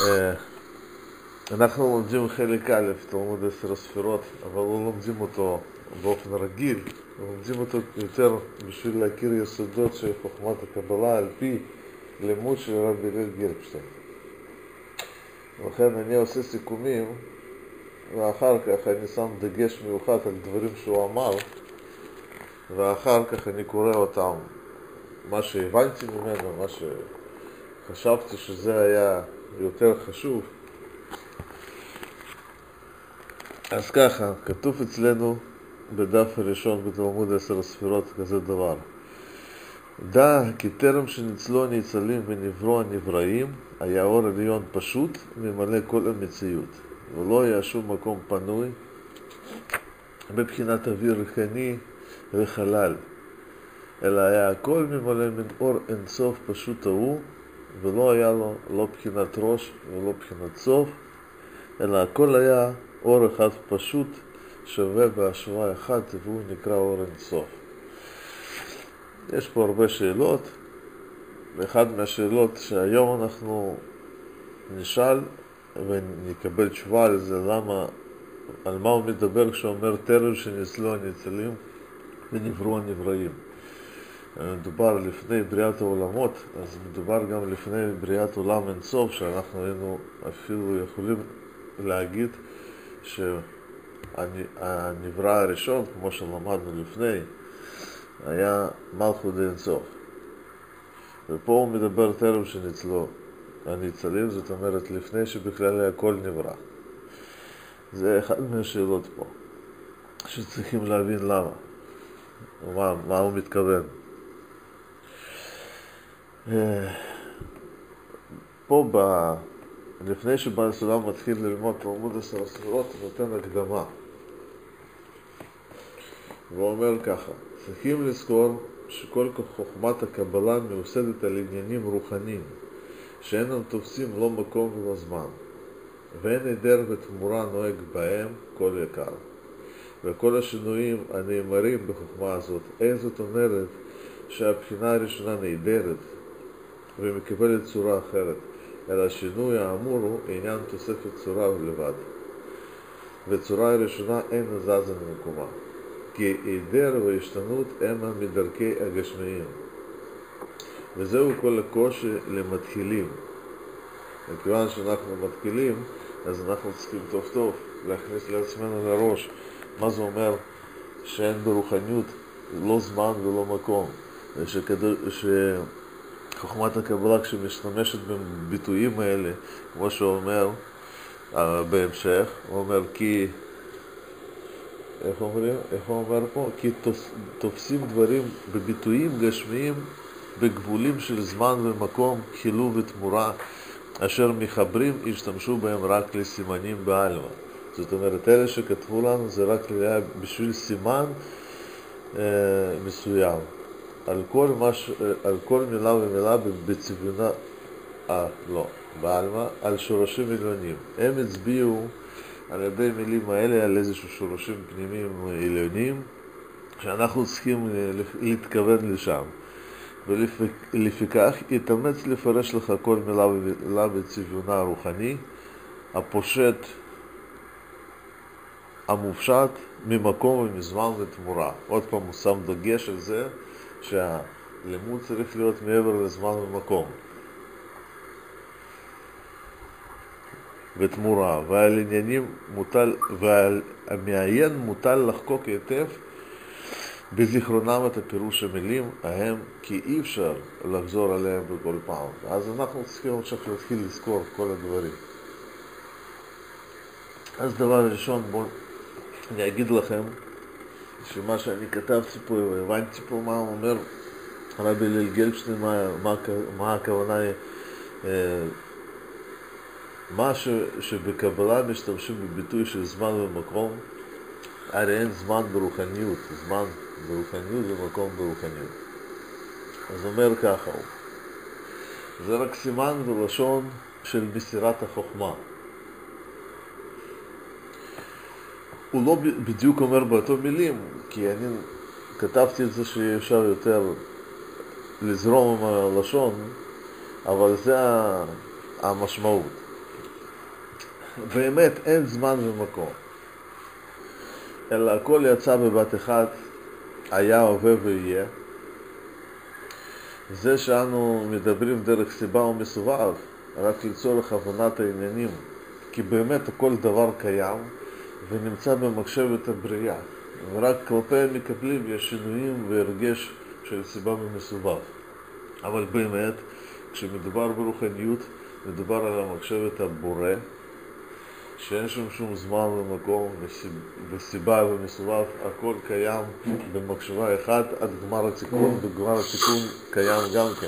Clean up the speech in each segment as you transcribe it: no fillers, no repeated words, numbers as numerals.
אה, אנחנו לומדים חלק א', תלמוד 10 הספירות, אבל לא לומדים אותו באופן רגיל, לומדים אותו יותר בשביל להכיר יסודות של חוכמת הקבלה על פי לימוד של רבי הלל גלבשטיין. לכן אני עושה סיכומים, ואחר כך אני שם דגש מיוחד על דברים שהוא אמר, ואחר כך אני קורא אותם, מה שהבנתי ממנו, מה שחשבתי שזה היה יותר חשוב. אז ככה, כתוב אצלנו בדף הראשון בתלמוד 10 הספירות כזה דבר: דע כי טרם שניצלו הניצלים ונברו הנבראים, היה אור עליון פשוט ממלא כל המציאות, ולא היה שום מקום פנוי מבחינת אוויר ריחני וחלל, אלא היה הכל ממלא מן אור אינסוף פשוט ההוא, ולא היה לו לא בחינת ראש ולא בחינת סוף, אלא הכל היה אור אחד פשוט שווה בהשוואה אחת, והוא נקרא אור אינסוף. יש פה הרבה שאלות, ואחת מהשאלות שהיום אנחנו נשאל ונקבל תשובה על זה, על מה הוא מדבר כשהוא אומר טרם שניצלו הניצלים ונברו הנבראים. מדובר לפני בריאת העולמות, אז מדובר גם לפני בריאת עולם אינסוף, שאנחנו היינו אפילו יכולים להגיד שהנברא הראשון, כמו שלמדנו לפני, היה מלכות אינסוף. ופה הוא מדבר טרם שניצלו הניצלים, זאת אומרת לפני שבכלל הכל נברא. זה אחת מהשאלות פה, שצריכים להבין למה, מה הוא מתכוון. פה לפני שבעל סולם מתחיל ללמוד תלמוד 10 הספירות, הוא נותן הקדמה. והוא אומר ככה: צריכים לזכור שכל חוכמת הקבלה מיוסדת על עניינים רוחניים, שאינם תופסים לא מקום ולא זמן, ואין היעדר ותמורה נוהג בהם כל יקר. וכל השינויים הנאמרים בחוכמה הזאת, אין זאת אומרת שהבחינה הראשונה נהדרת ומקבלת צורה אחרת, אלא השינוי האמור הוא עניין תוספת צורה לבד, וצורה הראשונה אין זזה ממקומה, כי היעדר והשתנות המה מדרכי הגשמיים, וזהו כל הקושי למתחילים. וכיוון שאנחנו מתחילים, אז אנחנו צריכים טוב טוב להכניס לעצמנו לראש מה זה אומר שאין ברוחניות לא זמן ולא מקום, שחוכמת הקבלה כשמשתמשת בביטויים האלה, כמו שהוא אומר בהמשך, הוא אומר כי, איך הוא אומר פה? כי תופסים דברים בביטויים גשמיים בגבולים של זמן ומקום, חילוב ותמורה, אשר מחברים השתמשו בהם רק לסימנים בעלמא. זאת אומרת, אלה שכתבו לנו זה רק בשביל סימן מסוים. על כל מילה ומילה בצביונה, לא, בעלמא, על שורשים עליונים. הם הצביעו על ידי מילים האלה על איזשהו שורשים פנימיים עליונים, שאנחנו צריכים להתכוון לשם. ולפיכך יתאמץ לפרש לך כל מילה ומילה בצביונה הרוחני, הפושט, המופשט, ממקום ומזמן ותמורה. עוד פעם הוא שם דגש על זה שהלימוד צריך להיות מעבר לזמן ומקום ותמורה, ועל עניינים ועל המעיין מוטל לחקוק היטב בזיכרונם את הפירוש המילים ההם, כי אי אפשר לחזור עליהם בכל פעם. אז אנחנו צריכים עכשיו להתחיל לזכור כל הדברים. אז דבר ראשון, אני אגיד לכם שמה שאני כתבתי פה, הבנתי פה מה הוא אומר רבי הלל גלבשטיין, מה הכוונה היא, מה שבקבלה משתמשים בביטוי של זמן ומקום, הרי אין זמן ברוחניות, זמן ברוחניות ומקום ברוחניות. אז אומר ככה, זה רק סימן ולשון של מסירת החוכמה. הוא לא בדיוק אומר באותו מילים, כי אני כתבתי את זה שאפשר יותר לזרום עם הלשון, אבל זה המשמעות. באמת אין זמן ומקום, אלא הכל יצא בבת אחת, היה, הווה ויהיה. זה שאנו מדברים דרך סיבה ומסובב, רק לצורך הבנת העניינים, כי באמת כל דבר קיים ונמצא במחשבת הבריאה, ורק כלפי המקבלים יש שינויים והרגש של סיבה ומסובב. אבל באמת, כשמדובר ברוחניות, מדובר על המחשבת הבורא, שאין שם שום זמן ומקום וסיבה ומסובב, הכל קיים במחשבה אחת עד גמר התיקון, בגמר התיקון קיים גם כן.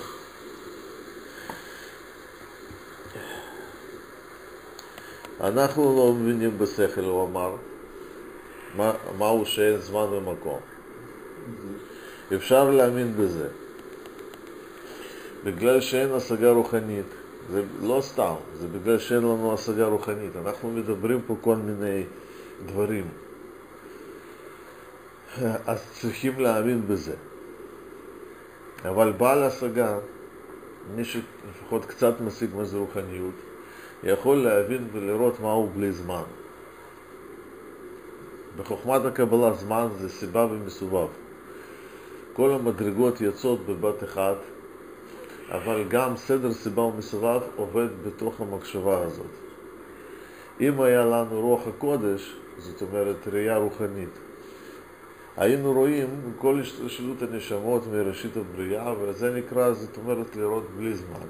אנחנו לא מבינים בשכל, הוא אמר, מהו שאין זמן ומקום. אפשר להאמין בזה, בגלל שאין השגה רוחנית. זה לא סתם, זה בגלל שאין לנו השגה רוחנית. אנחנו מדברים פה כל מיני דברים, אז צריכים להאמין בזה. אבל בעל השגה, מי שלפחות קצת משיג מה זה רוחניות, יכול להבין ולראות מהו בלי זמן. בחוכמת הקבלה זמן זה סיבה ומסובב. כל המדרגות יוצאות בבת אחת, אבל גם סדר סיבה ומסובב עובד בתוך המחשבה הזאת. אם היה לנו רוח הקודש, זאת אומרת ראייה רוחנית, היינו רואים כל השתלשלות הנשמות מראשית הבריאה, וזה נקרא, זאת אומרת, לראות בלי זמן.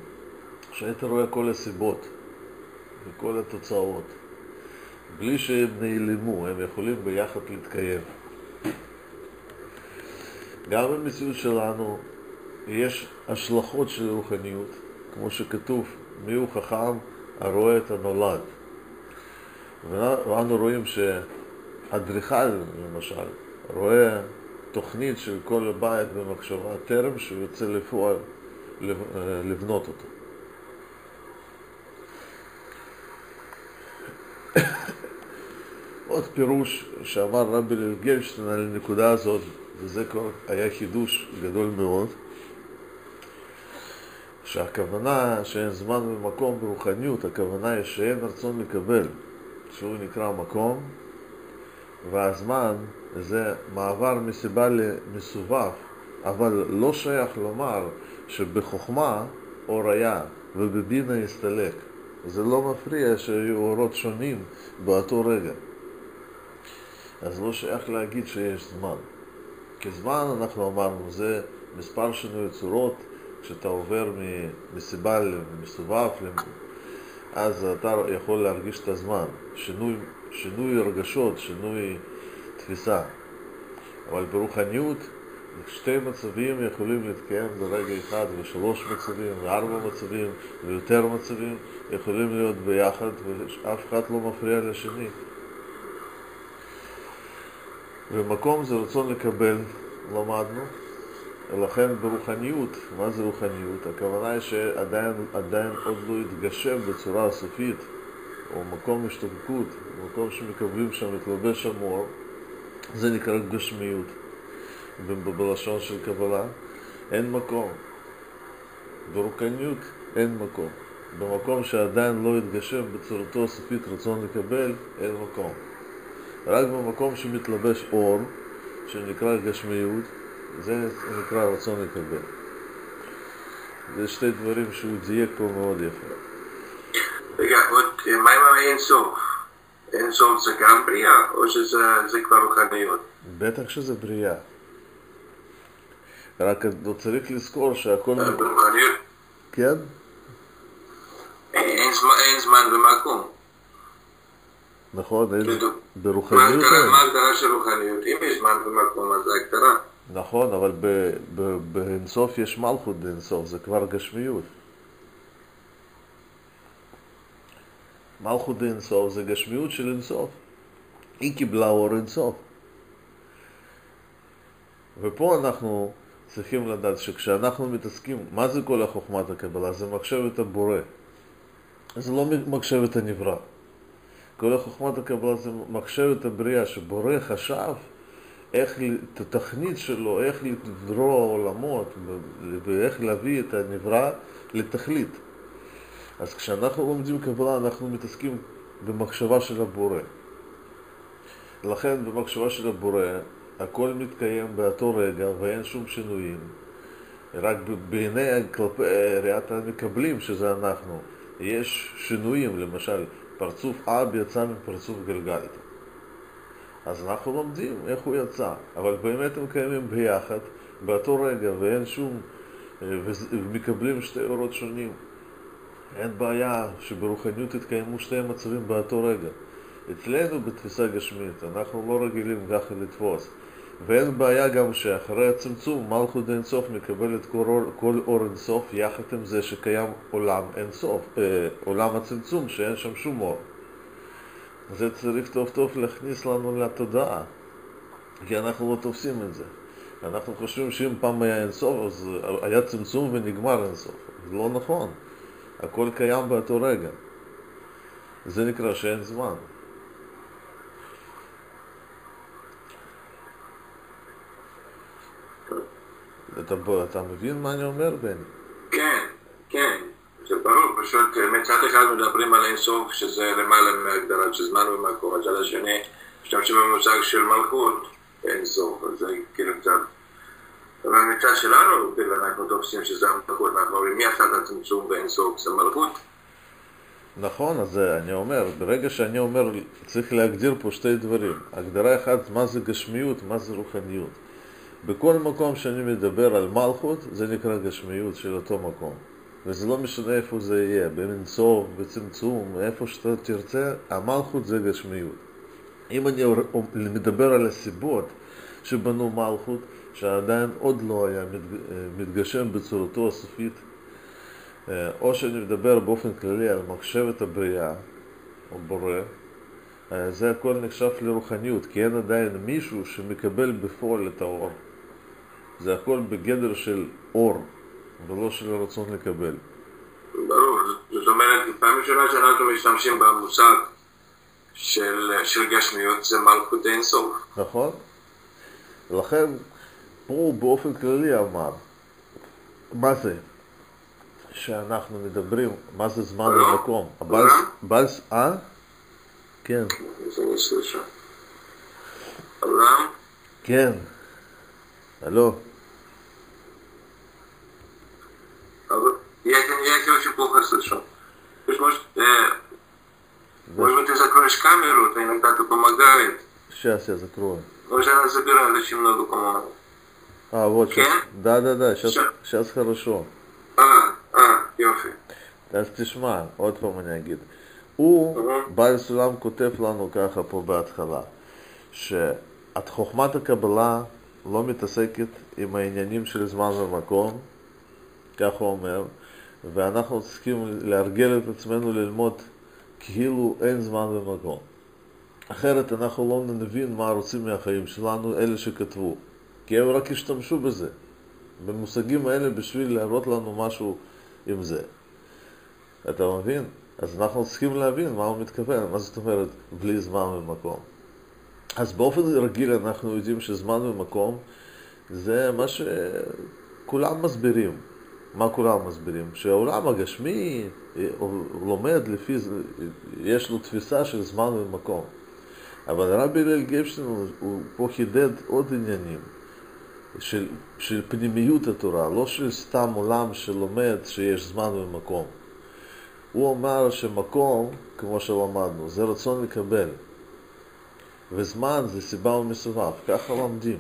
שהיית רואה כל הסיבות וכל התוצאות, בלי שהם נעלמו, הם יכולים ביחד להתקיים. גם במציאות שלנו יש השלכות של רוחניות, כמו שכתוב, מי הוא חכם הרואה את הנולד. ואנו רואים שהאדריכל, למשל, רואה תוכנית של כל הבית במחשבה טרם שהוא יוצא לפועל לבנות אותו. עוד פירוש שאמר רבי הלל גלדשטיין על הנקודה הזאת, וזה כבר היה חידוש גדול מאוד, שהכוונה שאין זמן ומקום ברוחניות, הכוונה היא שאין רצון לקבל, שהוא נקרא מקום, והזמן זה מעבר מסיבה למסובב, אבל לא שייך לומר שבחוכמה אור היה ובבינה יסתלק. זה לא מפריע שיהיו אורות שונים באותו רגע. אז לא שייך להגיד שיש זמן. כי זמן, אנחנו אמרנו, זה מספר שינוי צורות. כשאתה עובר מסיבה למסובב, אז אתה יכול להרגיש את הזמן. שינוי הרגשות, שינוי תפיסה. אבל ברוחניות, שתי מצבים יכולים להתקיים ברגע אחד, ושלוש מצבים, וארבע מצבים, ויותר מצבים יכולים להיות ביחד, ואף אחד לא מפריע לשני. ומקום זה רצון לקבל, למדנו. ולכן ברוחניות, מה זה רוחניות? הכוונה היא שעדיין עוד לא התגשם בצורה הסופית, או מקום השתוקקות, מקום שמקבלים שם מתלבש המור, זה נקרא גשמיות. בלשון של קבלה, אין מקום. ברוחניות אין מקום. במקום שעדיין לא התגשם בצורתו הסופית רצון לקבל, אין מקום. רק במקום שמתלבש אור, שנקרא גשמיות, זה נקרא רצון לקבל. זה שתי דברים שהוא דייק פה מאוד יפה. רגע, עוד מה עם אין סוף? אין סוף זה גם בריאה, או שזה כבר רוחניות? בטח שזה בריאה. רק לא צריך לזכור שהכל... ברוחניות? כן? אין זמן ומקום. נכון, ברוחניות אין. מה ההגדרה של רוחניות? אם יש זמן ומקום, אז זה הגדרה. נכון, אבל באינסוף יש מלכות באינסוף, זה כבר גשמיות. מלכות באינסוף זה גשמיות של אינסוף. היא קיבלה אור אינסוף. ופה אנחנו צריכים לדעת שכשאנחנו מתעסקים, מה זה כל החוכמת הקבלה? זה מחשבת הבורא. זה לא מחשבת הנברא. כל החוכמת הקבלה זה מחשבת הבריאה, שבורא חשב איך, את התכנית שלו, איך לברוא עולמות ואיך להביא את הנברא לתכלית. אז כשאנחנו לומדים קבלה אנחנו מתעסקים במחשבה של הבורא. לכן במחשבה של הבורא הכל מתקיים באותו רגע ואין שום שינויים. רק בעיני ראיית המקבלים, שזה אנחנו, יש שינויים. למשל, פרצוף אב יצא מפרצוף גלגלתא. אז אנחנו לומדים איך הוא יצא, אבל באמת הם קיימים ביחד באותו רגע ואין שום, ומקבלים שתי אורות שונים. אין בעיה שברוחניות יתקיימו שתי מצבים באותו רגע. אצלנו בתפיסה גשמית אנחנו לא רגילים ככה לתפוס, ואין בעיה גם שאחרי הצמצום מלכות אין סוף מקבלת כל אור אין סוף, יחד עם זה שקיים עולם אין סוף, עולם הצמצום שאין שם שום אור. זה צריך טוב טוב להכניס לנו לתודעה, כי אנחנו לא תופסים את זה. אנחנו חושבים שאם פעם היה אין סוף אז היה צמצום ונגמר אין סוף. זה לא נכון, הכל קיים באותו רגע. זה נקרא שאין זמן. אתה מבין מה אני אומר, בני? כן, כן, זה ברור, פשוט מצד אחד מדברים על אינסוף שזה למעלה מהגדרת של זמן ומקום, מצד השני משתמשים במושג של מלכות אינסוף, אז זה כאילו קצת, אבל מצד שלנו אנחנו תופסים שזה המלכות, אנחנו אומרים מי עשה את הצמצום באינסוף, זה מלכות. נכון, אז אני אומר, ברגע שאני אומר צריך להגדיר פה שתי דברים. הגדרה אחת, מה זה גשמיות, מה זה רוחניות. בכל מקום שאני מדבר על מלכות, זה נקרא גשמיות של אותו מקום. וזה לא משנה איפה זה יהיה, באינסוף, בצמצום, איפה שאתה תרצה, המלכות זה גשמיות. אם אני מדבר על הסיבות שבנו מלכות, שעדיין עוד לא היה מתגשם בצורתו הסופית, או שאני מדבר באופן כללי על מחשבת הבריאה, או בורא, זה הכל נחשב לרוחניות, כי אין עדיין מישהו שמקבל בפועל את האור. זה הכל בגדר של אור, ולא של רצון לקבל. ברור, זאת אומרת, פעם ראשונה שאנחנו משתמשים במושג של גשמיות, זה מלכות אין סוף. נכון. לכן, פה באופן כללי אמר, מה זה? שאנחנו מדברים, מה זה זמן ומקום? כן. עולם? כן. הלו. Я очень плохо слышу. Может быть, ты закроешь камеру, это иногда это помогает. Сейчас я закрою. Уже она забирает очень много, по-моему. Вот сейчас. Да, сейчас хорошо. יופי. אז תשמע, עוד פעם אני אגיד. בעל סולם כותב לנו ככה פה בהתחלה, שאת חוכמת הקבלה לא מתעסקת עם העניינים של זמן ומקום, כך הוא אומר, ואנחנו צריכים להרגל את עצמנו ללמוד כאילו אין זמן ומקום. אחרת אנחנו לא נבין מה רוצים מהחיים שלנו, אלה שכתבו, כי הם רק השתמשו בזה, במושגים האלה בשביל להראות לנו משהו עם זה. אתה מבין? אז אנחנו צריכים להבין מה הוא מתכוון, מה זאת אומרת בלי זמן ומקום. אז באופן רגיל אנחנו יודעים שזמן ומקום זה מה שכולם מסבירים. מה כולם מסבירים? שהעולם הגשמי לומד לפי, יש לו תפיסה של זמן ומקום. אבל רבי הלל גפשטיין הוא פה חידד עוד עניינים של פנימיות התורה, לא של סתם עולם שלומד שיש זמן ומקום. הוא אמר שמקום, כמו שלמדנו, זה רצון לקבל. וזמן זה סיבה ומסובב, ככה לומדים.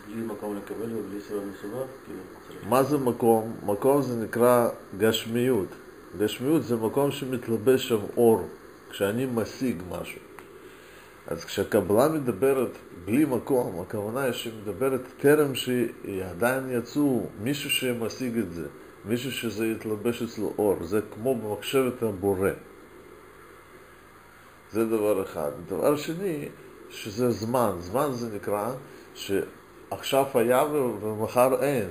בלי מקום לקבל ובלי סיבה ומסובב? מה זה מקום? מקום זה נקרא גשמיות. גשמיות זה מקום שמתלבש שם אור, כשאני משיג משהו. אז כשהקבלה מדברת בלי מקום, הכוונה היא שמדברת טרם שעדיין יצאו מישהו שמשיג את זה, מישהו שזה יתלבש אצלו אור. זה כמו במחשבת הבורא. זה דבר אחד. דבר שני, שזה זמן. זמן זה נקרא שעכשיו היה ומחר אין.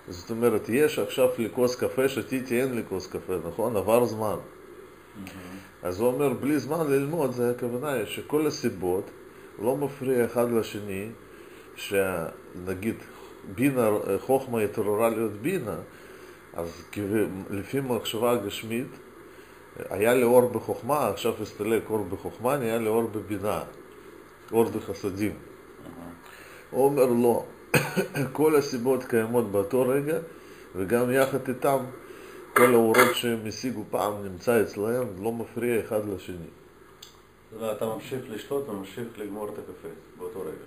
זאת אומרת, יש עכשיו לכוס קפה, שתיתי אין לכוס קפה, נכון? עבר זמן. אז הוא אומר, בלי זמן ללמוד, זה הכוונה שכל הסיבות לא מפריע אחד לשני, שנגיד בינה, חוכמה התעוררה להיות בינה, אז לפי מחשבה גשמית, היה לי אור בחוכמה, עכשיו הסתלק אור בחוכמה, נהיה לי אור בבינה, אור בחסדים. הוא אומר לא, כל הסיבות קיימות באותו רגע, וגם יחד איתם, כל האורות שהם השיגו פעם נמצא אצלהם, לא מפריע אחד לשני. אתה ממשיך לשתות וממשיך לגמור את הקפה באותו רגע.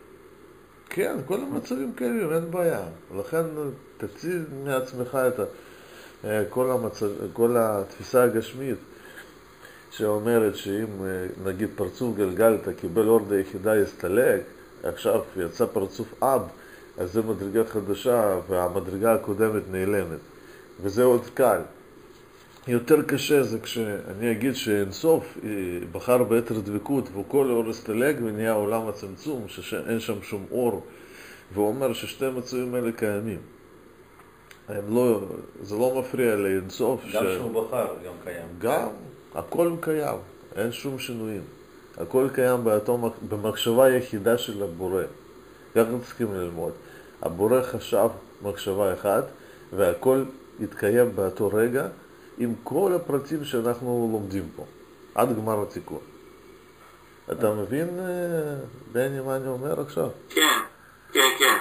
כן, כל המצבים קיימים, אין בעיה. לכן תציב מעצמך את כל התפיסה הגשמית שאומרת שאם נגיד פרצוף גלגלתא קיבל אור ליחידה הסתלק, עכשיו יצא פרצוף אב, אז זה מדרגה חדשה והמדרגה הקודמת נעלמת. וזה עוד קל. יותר קשה זה כשאני אגיד שאינסוף בחר ביתר דבקות וכל אור הסתלק ונהיה עולם הצמצום, שאין שם שום אור, והוא אומר ששתי המצבים האלה קיימים. זה לא מפריע לאינסוף. גם שהוא בחר גם קיים. גם, הכל קיים, אין שום שינויים. הכל קיים במחשבה יחידה של הבורא. ככה צריכים ללמוד. הבורא חשב מחשבה אחת, והכל התקיים באותו רגע, עם כל הפרטים שאנחנו לומדים פה, עד גמר התיקון. אתה מבין, בני, מה אני אומר עכשיו? כן, כן, כן.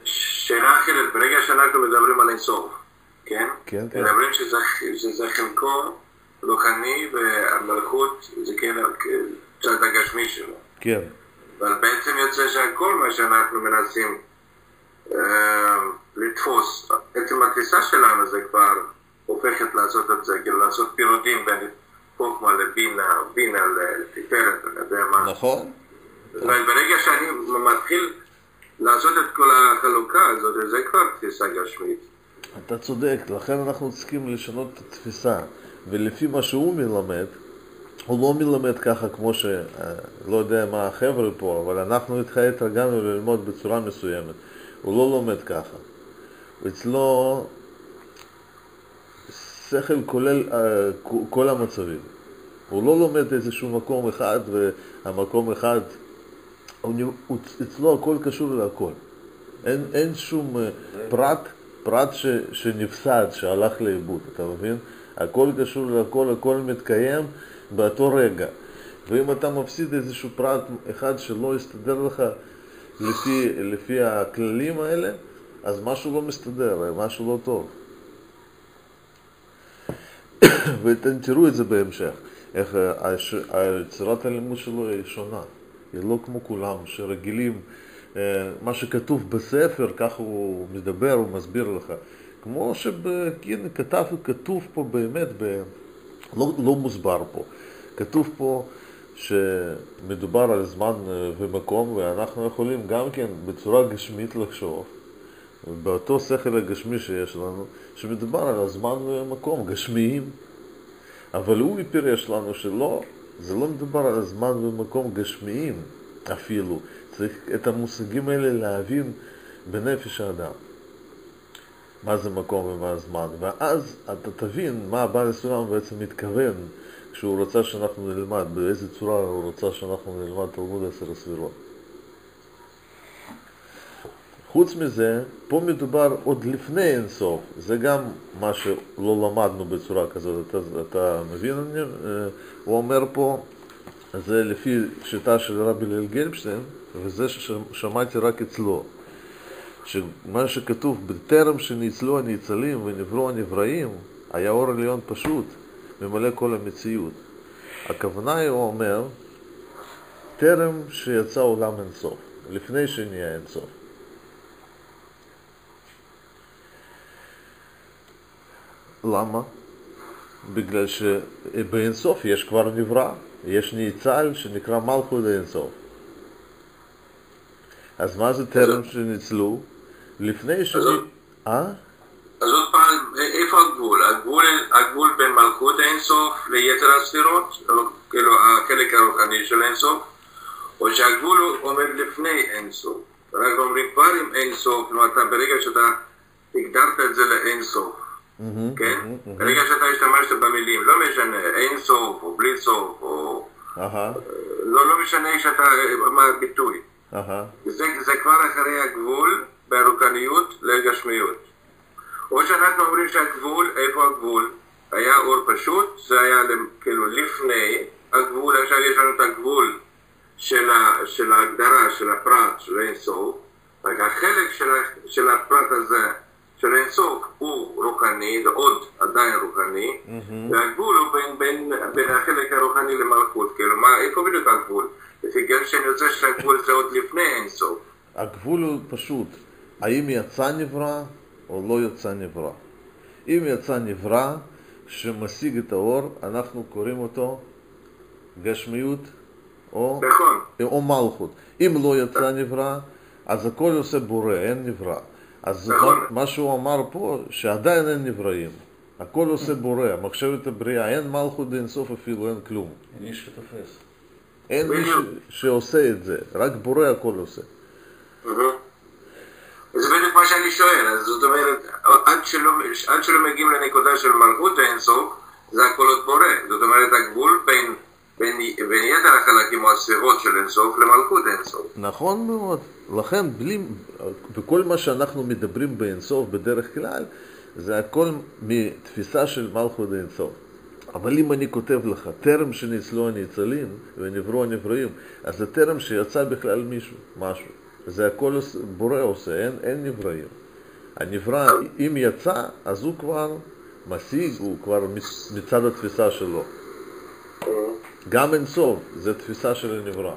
שאלה אחרת, ברגע שאנחנו מדברים על אינסוף, כן? כן, כן. מדברים שזה חלקו רוחני והמלכות זה כן צד הגשמי שלו. כן. אבל בעצם יוצא שהכל מה שאנחנו מנסים לתפוס, עצם התפיסה שלנו זה כבר הופכת לעשות את זה, כאילו לעשות פירודים בין חוכמה לבינה, בינה לתפארת, אני יודע מה. נכון. אבל ברגע שאני מתחיל לעשות את כל החלוקה הזאת, זה כבר תפיסה גשמית. אתה צודק, לכן אנחנו צריכים לשנות את התפיסה, ולפי מה שהוא מלמד, הוא לא מלמד ככה כמו לא יודע מה החבר'ה פה, אבל אנחנו התרגלנו ללמוד בצורה מסוימת. הוא לא לומד ככה. אצלו שכל כולל כל המצבים. הוא לא לומד איזשהו מקום אחד, והמקום אחד, אצלו הכל קשור להכל. אין שום פרט שנפסד, שהלך לאיבוד, אתה מבין? הכל קשור להכל, הכל מתקיים באותו רגע. ואם אתה מפסיד איזשהו פרט אחד שלא יסתדר לך לפי הכללים האלה, אז משהו לא מסתדר, משהו לא טוב. ואתם תראו את זה בהמשך, איך היצירת הלימוד שלו היא שונה. היא לא כמו כולם שרגילים, מה שכתוב בספר, כך הוא מדבר, הוא מסביר לך. כמו שכתוב פה באמת, לא מוסבר פה. כתוב פה שמדובר על זמן ומקום, ואנחנו יכולים גם כן בצורה גשמית לחשוב, באותו שכל הגשמי שיש לנו, שמדובר על הזמן ומקום גשמיים. אבל הוא פירש לנו שלא, זה לא מדובר על הזמן ומקום גשמיים אפילו. צריך את המושגים האלה להבין בנפש האדם. מה זה מקום ומה הזמן. ואז אתה תבין מה הבעל הסולם בעצם מתכוון כשהוא רוצה שאנחנו נלמד, באיזה צורה הוא רוצה שאנחנו נלמד תלמוד 10 הספירות. חוץ מזה, פה מדובר עוד לפני אינסוף. זה גם מה שלא למדנו בצורה כזאת. אתה מבין? הוא אומר פה, זה לפי שיטה של רבי הלל גלבשטיין, וזה ששמעתי רק אצלו. שמה שכתוב, בטרם שניצלו הניצלים ונבראו הנבראים, היה אור עליון פשוט, ממלא כל המציאות. הכוונה היא, הוא אומר, טרם שיצא עולם אינסוף, לפני שנהיה אינסוף. למה? בגלל שבאינסוף יש כבר נברא, יש ניצל שנקרא מלכות האינסוף. אז מה זה טרם שניצלו? לפני ש... אז עוד פעם, איפה הגבול? הגבול בין מלכות האינסוף ליתר הספירות, כאילו החלק הרוחני של האינסוף, או שהגבול עומד לפני אינסוף. רק אומרים כבר עם אינסוף, ברגע שאתה הגדרת את זה לאינסוף, כן? ברגע שאתה השתמשת במילים, לא משנה, אינסוף או בלי סוף, או... לא משנה מה הביטוי. זה כבר אחרי הגבול ברוחניות לגשמיות. או שאנחנו אומרים שהגבול, איפה הגבול? היה אור פשוט, זה היה כאילו לפני הגבול, עכשיו יש לנו את הגבול של ההגדרה, של הפרט, של אינסוף, רק החלק של הפרט הזה, של אינסוף, הוא רוחני, זה עוד עדיין רוחני, והגבול הוא בין החלק הרוחני למלכות, כאילו, איפה בדיוק הגבול? בגלל שאני רוצה שהגבול זה עוד לפני אינסוף. הגבול הוא פשוט, האם יצא נברא או לא יצא נברא. אם יצא נברא שמשיג את האור, אנחנו קוראים אותו גשמיות או מלכות. אם לא יצא נברא, אז הכל עושה בורא, אין נברא. אז מה שהוא אמר פה, שעדיין אין נבראים. הכל עושה בורא, מחשבת הבריאה, אין מלכות אינסוף אפילו, אין כלום. אין איש שתופס. אין מי שעושה את זה, רק בורא הכל עושה. זה בדיוק מה שאני שואל, אז זאת אומרת, עד שלא מגיעים לנקודה של מלכות האינסוף, זה הכל עוד בורא. זאת אומרת, הגבול בין יתר החלקים או הספירות של אינסוף למלכות האינסוף. נכון מאוד. לכן, בכל מה שאנחנו מדברים באינסוף בדרך כלל, זה הכל מתפיסה של מלכות האינסוף. אבל אם אני כותב לך, טרם שניצלו הניצלים ונבראו הנבראים, אז זה טרם שיצא בכלל משהו. זה הכל בורא עושה, אין נבראים. הנברא, אם יצא, אז הוא כבר משיג, הוא כבר מצד התפיסה שלו. גם אין סוף, זה תפיסה של הנברא.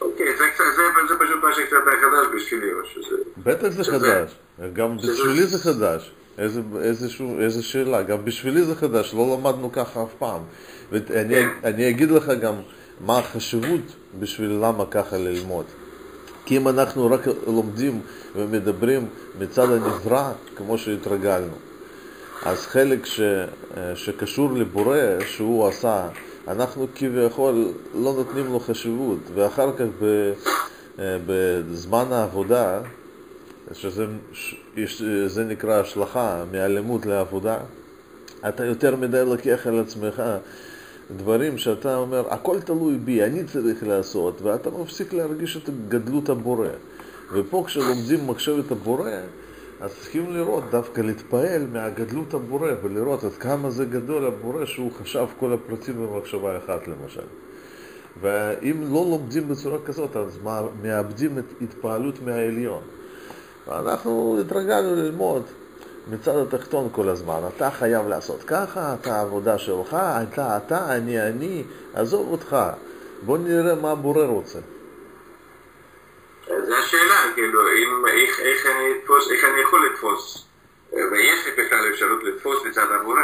אוקיי, זה פשוט מה שקצת חדש בשבילי, או שזה... בטח זה חדש, גם בשבילי זה חדש. איזה שאלה, גם בשבילי זה חדש, לא למדנו ככה אף פעם. ואני אגיד לך גם מה החשיבות בשביל למה ככה ללמוד. כי אם אנחנו רק לומדים ומדברים מצד הנברא, כמו שהתרגלנו, אז חלק שקשור לבורא שהוא עשה, אנחנו כביכול לא נותנים לו חשיבות, ואחר כך בזמן העבודה, שזה נקרא השלכה מהלימוד לעבודה, אתה יותר מדי לוקח על עצמך דברים שאתה אומר, הכל תלוי בי, אני צריך לעשות, ואתה מפסיק להרגיש את גדלות הבורא. ופה כשלומדים מחשבת הבורא, אז צריכים לראות, דווקא להתפעל מהגדלות הבורא, ולראות עד כמה זה גדול הבורא שהוא חשב כל הפרטים במחשבה אחת למשל. ואם לא לומדים בצורה כזאת, אז מאבדים את התפעלות מהעליון. ואנחנו התרגלנו ללמוד מצד התחתון כל הזמן. אתה חייב לעשות ככה, אתה העבודה שלך, אתה, אני, עזוב אותך. בוא נראה מה הבורא רוצה. זו השאלה, כאילו, איך אני יכול לתפוס? ויש לי בכלל אפשרות לתפוס מצד הבורא.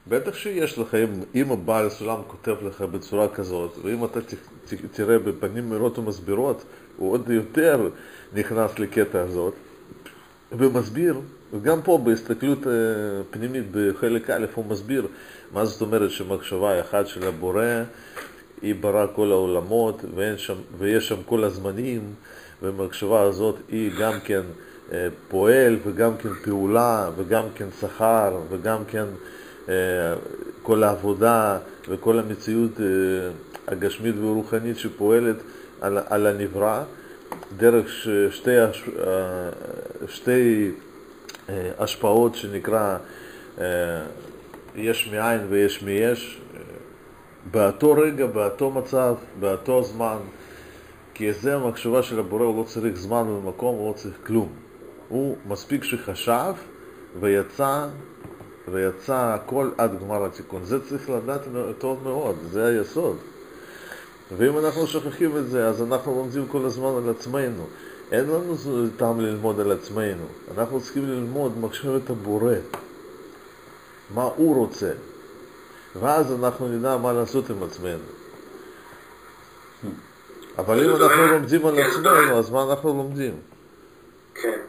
בטח שיש לך, אם הבעל סולם כותב לך בצורה כזאת, ואם אתה תראה בפנים מהירות ומסבירות, הוא עוד יותר נכנס לקטע הזאת, ומסביר, וגם פה בהסתכלות פנימית בחלק א' הוא מסביר מה זאת אומרת שמחשבה אחת של הבורא היא ברא כל העולמות ויש שם כל הזמנים, ומחשבה הזאת היא גם כן פועל וגם כן פעולה וגם כן שכר וגם כן כל העבודה וכל המציאות הגשמית והרוחנית שפועלת על הנברא דרך שתי השפעות שנקרא יש מאין ויש מיש, באותו רגע, באותו מצב, באותו זמן, כי זה המחשבה של הבורא, הוא לא צריך זמן ומקום, הוא לא צריך כלום. הוא מספיק שחשב ויצא הכל עד גמר התיקון. זה צריך לדעת טוב מאוד, זה היסוד. ואם אנחנו שוכחים את זה, אז אנחנו לומדים כל הזמן על עצמנו. אין לנו טעם ללמוד על עצמנו. אנחנו צריכים ללמוד מחשבת הבורא. מה הוא רוצה. ואז אנחנו נדע מה לעשות עם עצמנו. אבל אם אנחנו לומדים על עצמנו, אז מה אנחנו לומדים? כן.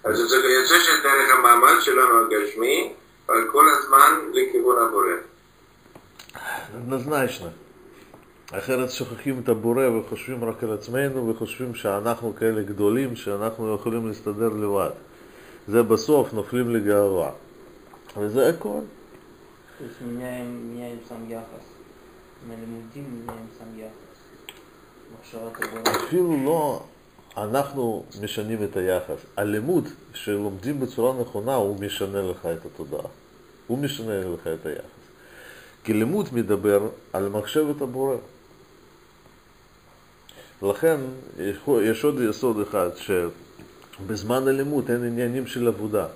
אז זה יוצא שדרך המעמד שלנו הגשמי, אבל כל הזמן לכיוון הבורא. נזנאישנה. אחרת שוכחים את הבורא וחושבים רק על עצמנו וחושבים שאנחנו כאלה גדולים שאנחנו יכולים להסתדר לבד. זה בסוף נופלים לגאווה. וזה הכל. מניין שם יחס. מלימודים מניין שם יחס. מחשבת הבורא. אפילו לא אנחנו משנים את היחס. הלימוד שלומדים בצורה נכונה הוא משנה לך את התודעה. הוא משנה לך את היחס. כי לימוד מדבר על מחשבת הבורא. ולכן יש עוד יסוד אחד, שבזמן הלימוד אין עניינים של עבודה.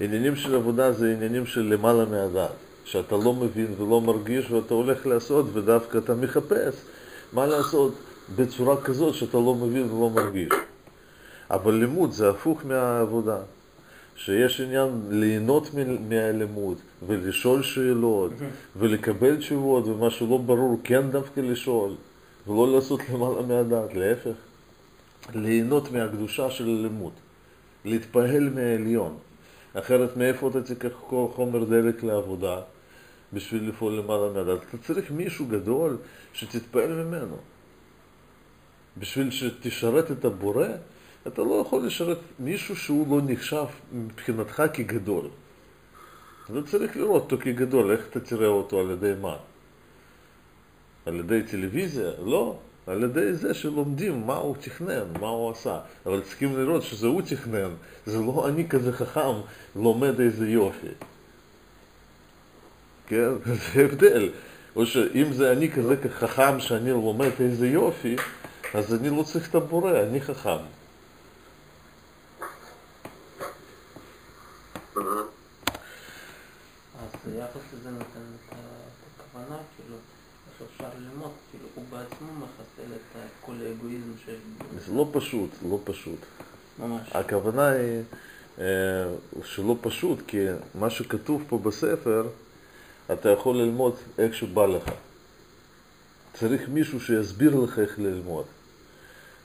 עניינים של עבודה זה עניינים של למעלה מהדעת, שאתה לא מבין ולא מרגיש ואתה הולך לעשות ודווקא אתה מחפש מה לעשות בצורה כזאת שאתה לא מבין ולא מרגיש. אבל לימוד זה הפוך מהעבודה, שיש עניין ליהנות מהלימוד ולשאול שאלות ולקבל תשובות, ומה שלא ברור כן דווקא לשאול ולא לעשות למעלה מהדעת, להפך, ליהנות מהקדושה של הלימוד, להתפעל מהעליון. אחרת מאיפה אתה תיקח כל חומר דלק לעבודה בשביל לפעול למעלה מהדעת? אתה צריך מישהו גדול שתתפעל ממנו. בשביל שתשרת את הבורא, אתה לא יכול לשרת מישהו שהוא לא נחשב מבחינתך כגדול. אתה צריך לראות אותו כגדול. איך אתה תראה אותו? על ידי מה? על ידי טלוויזיה? לא. על ידי זה שלומדים מה הוא תכנן, מה הוא עשה. אבל צריכים לראות שזה הוא תכנן. זה לא אני כזה חכם לומד איזה יופי. כן? זה הבדל. או שאם זה אני כזה חכם שאני לומד איזה יופי, אז אני לא צריך את הבורא, אני חכם. אז היחס הזה נותן את הכוונה, כאילו, שאפשר ללמוד, כאילו, הוא בעצמו מחסל את כל האגואיזם של... זה לא פשוט, לא פשוט. ממש. הכוונה היא שלא פשוט, כי מה שכתוב פה בספר, אתה יכול ללמוד איך שבא לך. צריך מישהו שיסביר לך איך ללמוד.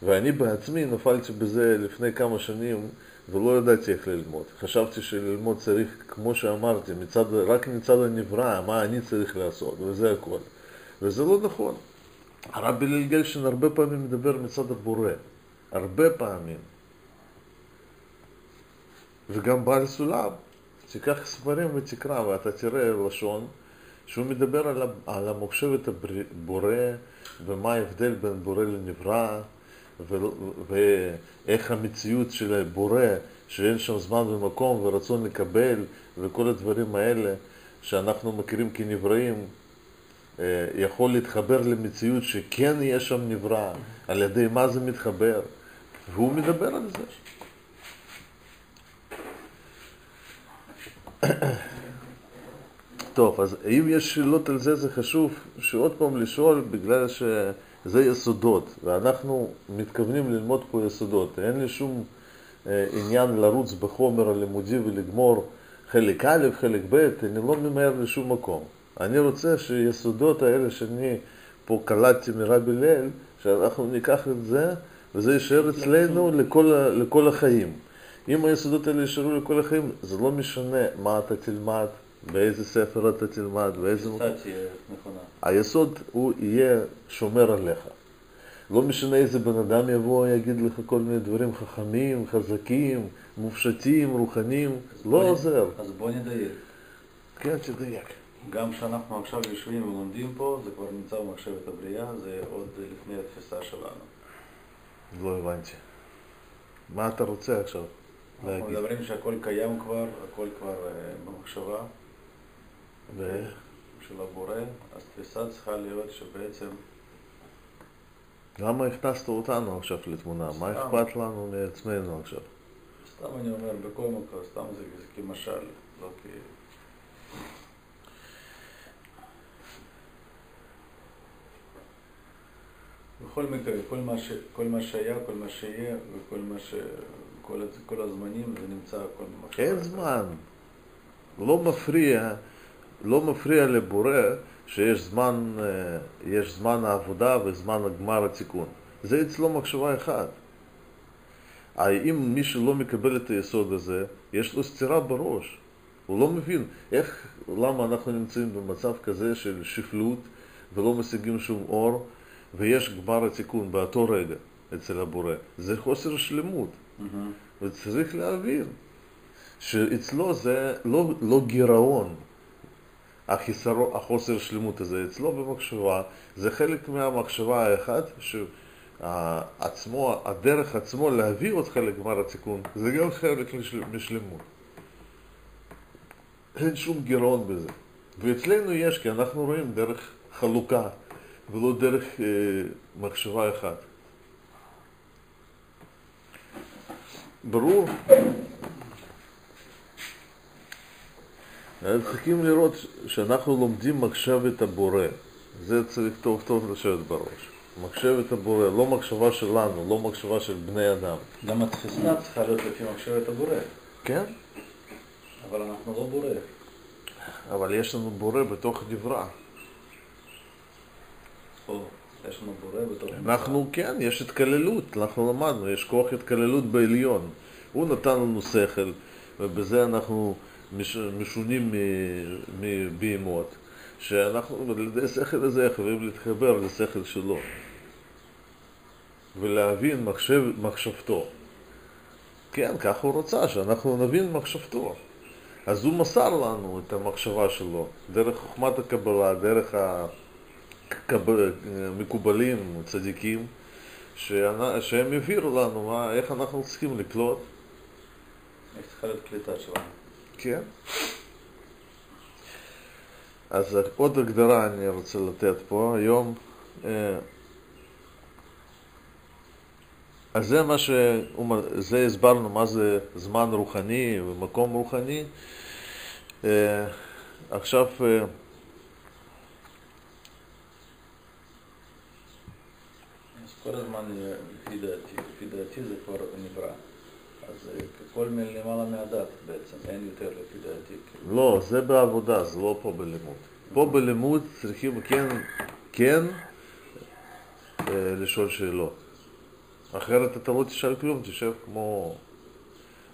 ואני בעצמי נפלתי בזה לפני כמה שנים, ולא ידעתי איך ללמוד. חשבתי שללמוד צריך, כמו שאמרתי, רק מצד הנברא, מה אני צריך לעשות, וזה הכל. וזה לא נכון. הרבי הלל גלשטיין הרבה פעמים מדבר מצד הבורא. הרבה פעמים. וגם בעל סולם. תיקח ספרים ותקרא, ואתה תראה לשון, שהוא מדבר על המחשבת הבורא, ומה ההבדל בין בורא לנברא, ואיך המציאות של הבורא, שאין שם זמן ומקום ורצון לקבל, וכל הדברים האלה שאנחנו מכירים כנבראים, יכול להתחבר למציאות שכן יש שם נברא, על ידי מה זה מתחבר, והוא מדבר על זה. טוב, אז אם יש שאלות על זה, זה חשוב שעוד פעם לשאול, בגלל שזה יסודות, ואנחנו מתכוונים ללמוד פה יסודות. אין לי שום עניין לרוץ בחומר הלימודי ולגמור חלק א', חלק ב', אני לא ממהר לשום מקום. אני רוצה שיסודות האלה שאני פה קלטתי מרבי הלל, שאנחנו ניקח את זה, וזה יישאר אצלנו לכל החיים. אם היסודות האלה יישארו לכל החיים, זה לא משנה מה אתה תלמד, באיזה ספר אתה תלמד, באיזה מקום. היסוד הוא יהיה שומר עליך. לא משנה איזה בן אדם יבוא, יגיד לך כל מיני דברים חכמים, חזקים, מופשטים, רוחניים, לא עוזר. אז בוא נדייק. כן, תדייק. גם כשאנחנו עכשיו יושבים ולומדים פה, זה כבר נמצא במחשבת הבריאה, זה עוד לפני התפיסה שלנו. לא הבנתי. מה אתה רוצה עכשיו להגיד? אנחנו מדברים שהכל קיים כבר, הכל כבר במחשבה של הבורא, אז תפיסה צריכה להיות שבעצם... למה הכנסת אותנו עכשיו לתמונה? מה אכפת לנו מעצמנו עכשיו? סתם אני אומר, בכל מקום, סתם זה כמשל, לא כ... בכל מקרה, כל מה שהיה, כל מה שיהיה, כל הזמנים, זה נמצא הכל במחשבה. אין זמן. לא מפריע לבורא שיש זמן העבודה וזמן הגמר התיקון. זה אצלו מחשבה אחת. אם מישהו לא מקבל את היסוד הזה, יש לו סתירה בראש. הוא לא מבין למה אנחנו נמצאים במצב כזה של שפלות ולא משיגים שום אור, ויש גמר התיקון באותו רגע אצל הבורא. זה חוסר שלמות. וצריך להבין שאצלו זה לא גירעון. החוסר שלמות הזה אצלו במחשבה, זה חלק מהמחשבה האחת, הדרך עצמו להביא אותך לגמר התיקון, זה גם חלק משלמות. אין שום גירעון בזה. ואצלנו יש, כי אנחנו רואים דרך חלוקה, ולא דרך מחשבה אחת. ברור? צריכים לראות שאנחנו לומדים מחשבת הבורא. זה צריך טוב טוב לשבת בראש. מחשבת הבורא, לא מחשבה שלנו, לא מחשבה של בני אדם. גם התפיסה צריכה להיות לפי מחשבת הבורא. כן? אבל אנחנו לא בורא. אבל יש לנו בורא בתוך נברא. יש לנו בורא בתוך נברא. אנחנו, כן, יש התקללות, אנחנו למדנו, יש כוח התקללות בעליון. הוא נתן לנו שכל, ובזה אנחנו משונים מבהמות, שאנחנו על ידי השכל הזה יכולים להתחבר לשכל שלו ולהבין מחשבתו. כן, כך הוא רוצה, שאנחנו נבין מחשבתו. אז הוא מסר לנו את המחשבה שלו דרך חוכמת הקבלה, דרך המקובלים, צדיקים, שהם הביאו לנו איך אנחנו צריכים לקלוט. איך צריכה להיות קליטה שלנו. כן. אז עוד הגדרה אני רוצה לתת פה היום. אז זה מה זה הסברנו מה זה זמן רוחני ומקום רוחני. עכשיו כל הזמן לפי דעתי זה כבר נברא. אז כל מלמעלה מהדת בעצם, אין יותר לפי דעתי. לא, זה בעבודה, זה לא פה בלימוד. פה בלימוד צריכים כן לשאול שאלות. אחרת אתה לא תשאל כלום, תשב כמו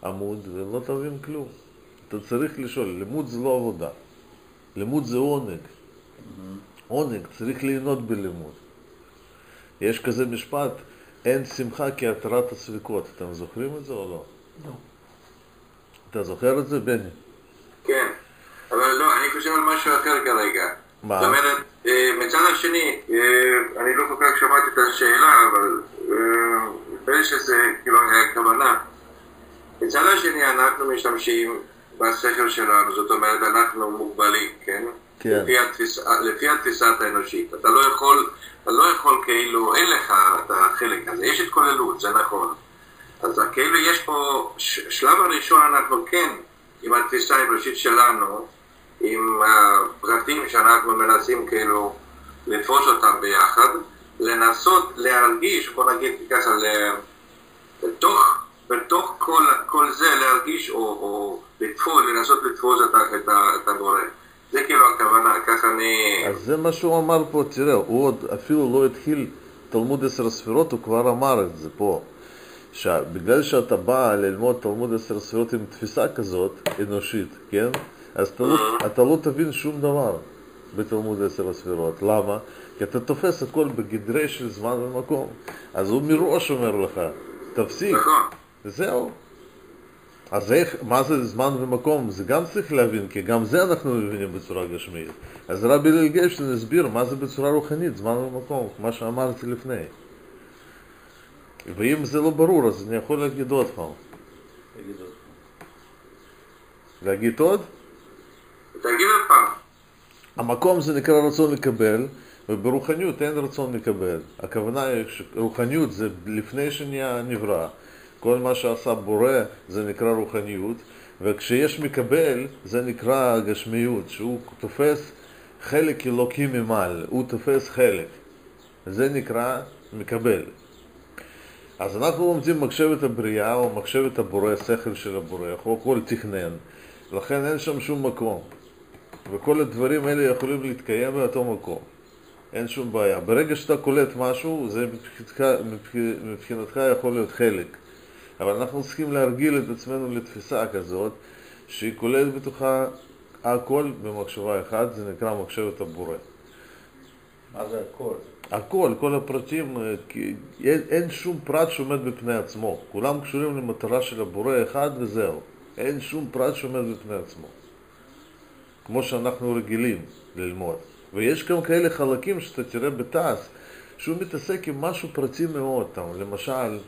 עמוד ולא תבין כלום. אתה צריך לשאול, לימוד זה לא עבודה. לימוד זה עונג. עונג, צריך ליהנות בלימוד. יש כזה משפט, אין שמחה כהתרת הספקות. אתם זוכרים את זה או לא? לא. אתה זוכר את זה, בני? כן, אבל לא, אני חושב על משהו אחר כרגע. מה? זאת אומרת, מצד השני, אני לא כל כך שמעתי את השאלה, אבל נדמה שזה כאילו הכוונה. מצד השני אנחנו משתמשים בשכל שלנו, זאת אומרת אנחנו מוגבלים, כן? כן. לפי התפיסת האנושית. אתה לא יכול כאילו, אין לך את החלק הזה, יש התכוללות, זה נכון. אז כאילו יש פה, שלב הראשון אנחנו כן, עם התפיסה האנושית שלנו, עם הפרטים שאנחנו מנסים כאילו לתפוס אותם ביחד, לנסות להרגיש, בוא נגיד ככה, בתוך כל זה להרגיש או לנסות לתפוס את הבורא. זה כאילו הכוונה, ככה אני... אז זה מה שהוא אמר פה, תראה, הוא עוד אפילו לא התחיל תלמוד 10 ספירות, הוא כבר אמר את זה פה. בגלל שאתה בא ללמוד תלמוד 10 ספירות עם תפיסה כזאת, אנושית, כן? אז אתה לא תבין שום דבר בתלמוד 10 ספירות. למה? כי אתה תופס הכל בגדרי של זמן ומקום. אז הוא מראש אומר לך, תפסיק. זהו. אז מה זה זמן ומקום? זה גם צריך להבין, כי גם זה אנחנו מבינים בצורה גשמית. אז רבי הלל גפשטיין הסביר מה זה בצורה רוחנית, זמן ומקום, מה שאמרתי לפני. ואם זה לא ברור, אז אני יכול להגיד עוד פעם. להגיד עוד? תגיד עוד פעם. המקום זה נקרא רצון לקבל, וברוחניות אין רצון לקבל. הכוונה היא שרוחניות זה לפני שנהיה נברא. כל מה שעשה בורא זה נקרא רוחניות, וכשיש מקבל זה נקרא גשמיות, שהוא תופס חלק אלוקי ממעל, הוא תופס חלק. זה נקרא מקבל. אז אנחנו לומדים מחשבת הבריאה או מחשבת הבורא, שכל של הבורא, או כל תכנן. לכן אין שם שום מקום. וכל הדברים האלה יכולים להתקיים באותו מקום. אין שום בעיה. ברגע שאתה קולט משהו, זה מבחינתך יכול להיות חלק. אבל אנחנו צריכים להרגיל את עצמנו לתפיסה כזאת, שהיא כוללת בתוכה הכל במחשבה אחת, זה נקרא מחשבת הבורא. מה זה הכל? הכל, כל הפרטים, אין שום פרט שעומד בפני עצמו. כולם קשורים למטרה של הבורא אחד וזהו. אין שום פרט שעומד בפני עצמו. כמו שאנחנו רגילים ללמוד. ויש גם כאלה חלקים שאתה תראה בתעש, שהוא מתעסק עם משהו פרטי מאוד. למשל,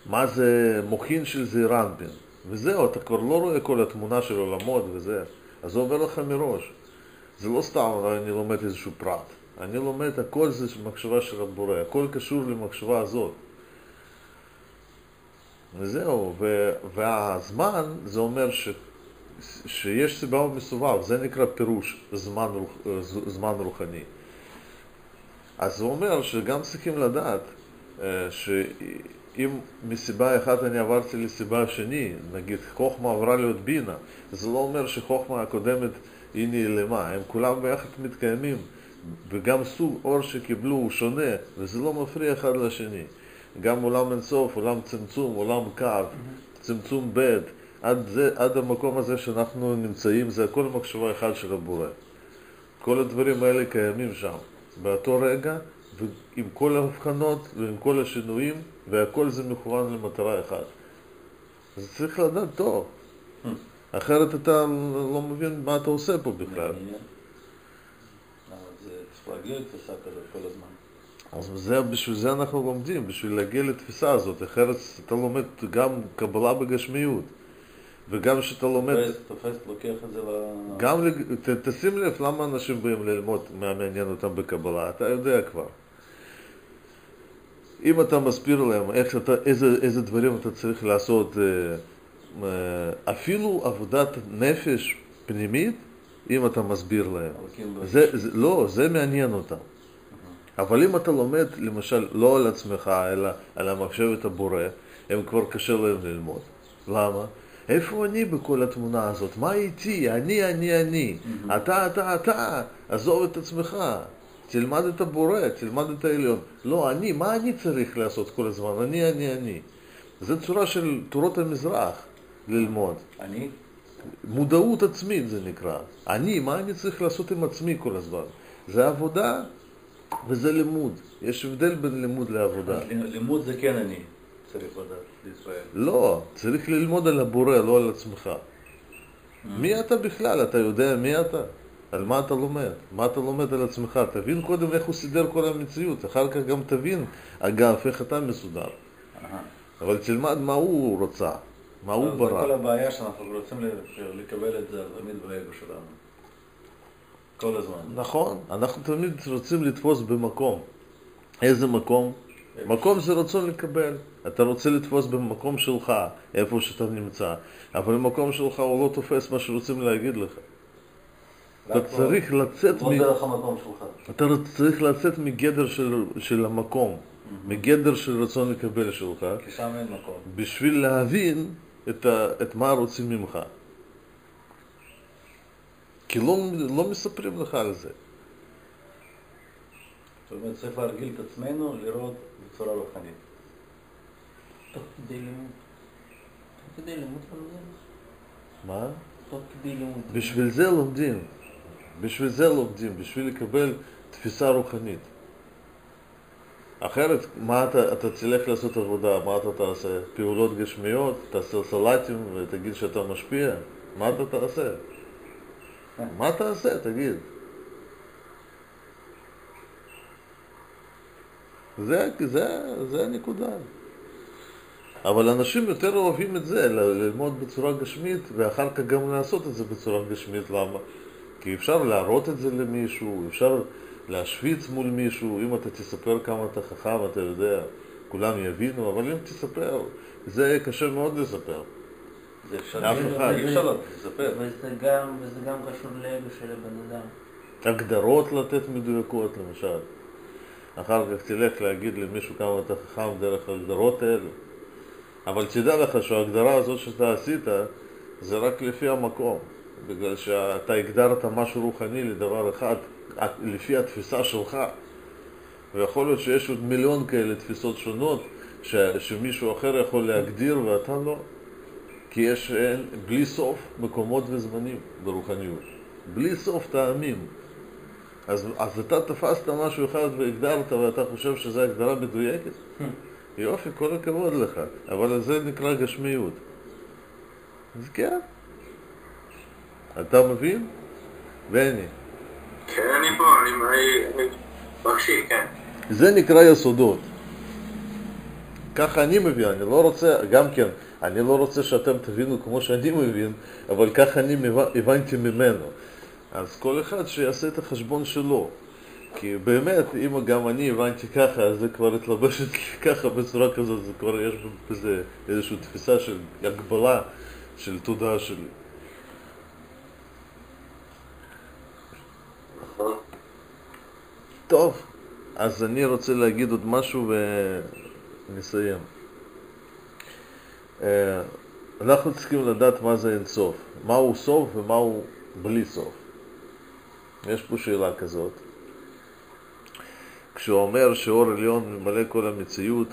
מה זה מוחין של זעיר אנפין? וזהו, אתה כבר לא רואה כל התמונה של עולמות וזה. אז זה עובר לך מראש. זה לא סתם אני לומד איזשהו פרט. אני לומד, הכל זה מחשבה של הבורא, הכל קשור למחשבה הזאת. וזהו, והזמן זה אומר שיש סיבה ומסובב, זה נקרא פירוש זמן רוחני. אז זה אומר שגם צריכים לדעת שאם מסיבה אחת אני עברתי לסיבה שני, נגיד חוכמה עברה להיות בינה, זה לא אומר שחוכמה הקודמת היא נעלמה, הם כולם ביחד מתקיימים, וגם סוג אור שקיבלו הוא שונה, וזה לא מפריע אחד לשני. גם עולם אינסוף, עולם צמצום, עולם קו, צמצום ב', עד המקום הזה שאנחנו נמצאים, זה הכל מחשבה אחד של הבורא. כל הדברים האלה קיימים שם, באותו רגע, עם כל ההבחנות ועם כל השינויים, והכל זה מכוון למטרה אחת. אז צריך לדעת טוב, אחרת אתה לא מבין מה אתה עושה פה בכלל. זה צריך להגיע לתפיסה כזאת כל הזמן. אז בשביל זה אנחנו לומדים, בשביל להגיע לתפיסה הזאת, אחרת אתה לומד גם קבלה בגשמיות, וגם שאתה לומד... תופס, לוקח את זה גם, תשים לב למה אנשים באים ללמוד מה מעניין אותם בקבלה, אתה יודע כבר. אם אתה מסביר להם איזה דברים אתה צריך לעשות, אפילו עבודת נפש פנימית, אם אתה מסביר להם. לא, זה מעניין אותם. אבל אם אתה לומד, למשל, לא על עצמך, אלא על המחשבת הבורא, הם כבר קשה להם ללמוד. למה? איפה אני בכל התמונה הזאת? מה איתי? אני. אתה. עזוב את עצמך. תלמד את הבורא, תלמד את העליון. לא, מה אני צריך לעשות כל הזמן? אני. זו צורה של תורות המזרח ללמוד. אני? מודעות עצמית זה נקרא. מה אני צריך לעשות עם עצמי כל הזמן? זה עבודה וזה לימוד. יש הבדל בין לימוד לעבודה. לימוד זה כן אני צריך לדעת לישראל. לא, צריך ללמוד על הבורא, לא על עצמך. מי אתה בכלל? אתה יודע מי אתה? על מה אתה לומד? מה אתה לומד על עצמך? תבין קודם איך הוא סידר כל המציאות, אחר כך גם תבין, אגב, איך אתה מסודר. אבל תלמד מה הוא רוצה, מה הוא ברא. זה כל הבעיה שאנחנו רוצים לקבל את זה תמיד באגו שלנו. כל הזמן. נכון, אנחנו תמיד רוצים לתפוס במקום. איזה מקום? מקום זה רצון לקבל. אתה רוצה לתפוס במקום שלך, איפה שאתה נמצא. אבל במקום שלך הוא לא תופס מה שרוצים להגיד לך. אתה צריך לצאת אתה צריך לצאת מגדר של המקום, מגדר של רצון לקבל שלך, כי שם אין מקום. בשביל להבין את מה רוצים ממך. כי לא מספרים לך על זה. זאת אומרת, צריך להרגיל את עצמנו לראות בצורה רוחנית. תוך כדי לימוד. תוך כדי לימוד לומדים. מה? תוך כדי לימוד. בשביל זה לומדים. בשביל לקבל תפיסה רוחנית. אחרת, מה אתה תלך לעשות עבודה? מה אתה תעשה? פעולות גשמיות? תעשה סלטים ותגיד שאתה משפיע? מה אתה תעשה? מה תעשה? תגיד. זה הנקודה. אבל אנשים יותר אוהבים את זה, ללמוד בצורה גשמית, ואחר כך גם לעשות את זה בצורה גשמית. למה? כי אפשר להראות את זה למישהו, אפשר להשוויץ מול מישהו. אם אתה תספר כמה אתה חכם, אתה יודע, כולם יבינו, אבל אם תספר, זה קשה מאוד לספר. זה אפשר לספר. וזה גם קשור לאגו של הבן אדם. הגדרות לתת מדויקות, למשל. אחר כך תלך להגיד למישהו כמה אתה חכם דרך הגדרות האלה. אבל תדע לך שההגדרה הזאת שאתה עשית, זה רק לפי המקום. בגלל שאתה הגדרת משהו רוחני לדבר אחד, לפי התפיסה שלך. ויכול להיות שיש עוד מיליון כאלה תפיסות שונות, שמישהו אחר יכול להגדיר ואתה לא. כי יש בלי סוף מקומות וזמנים ברוחניות. בלי סוף טעמים. אז אתה תפסת משהו אחד והגדרת ואתה חושב שזו הגדרה מדויקת? יופי, כל הכבוד לך. אבל זה נקרא גשמיות. אז כן. אתה מבין? בני. כן, אני פה, אני מקשיב, כן. זה נקרא יסודות. ככה אני מבין, אני לא רוצה, גם כן, אני לא רוצה שאתם תבינו כמו שאני מבין, אבל ככה אני הבנתי ממנו. אז כל אחד שיעשה את החשבון שלו. כי באמת, אם גם אני הבנתי ככה, אז זה כבר התלבשת ככה בצורה כזאת, זה כבר יש בזה איזושהי תפיסה של הגבלה של תודעה שלי. טוב, אז אני רוצה להגיד עוד משהו ונסיים. אנחנו צריכים לדעת מה זה אין סוף, מהו סוף ומהו בלי סוף. יש פה שאלה כזאת. כשהוא אומר שאור עליון ממלא כל המציאות,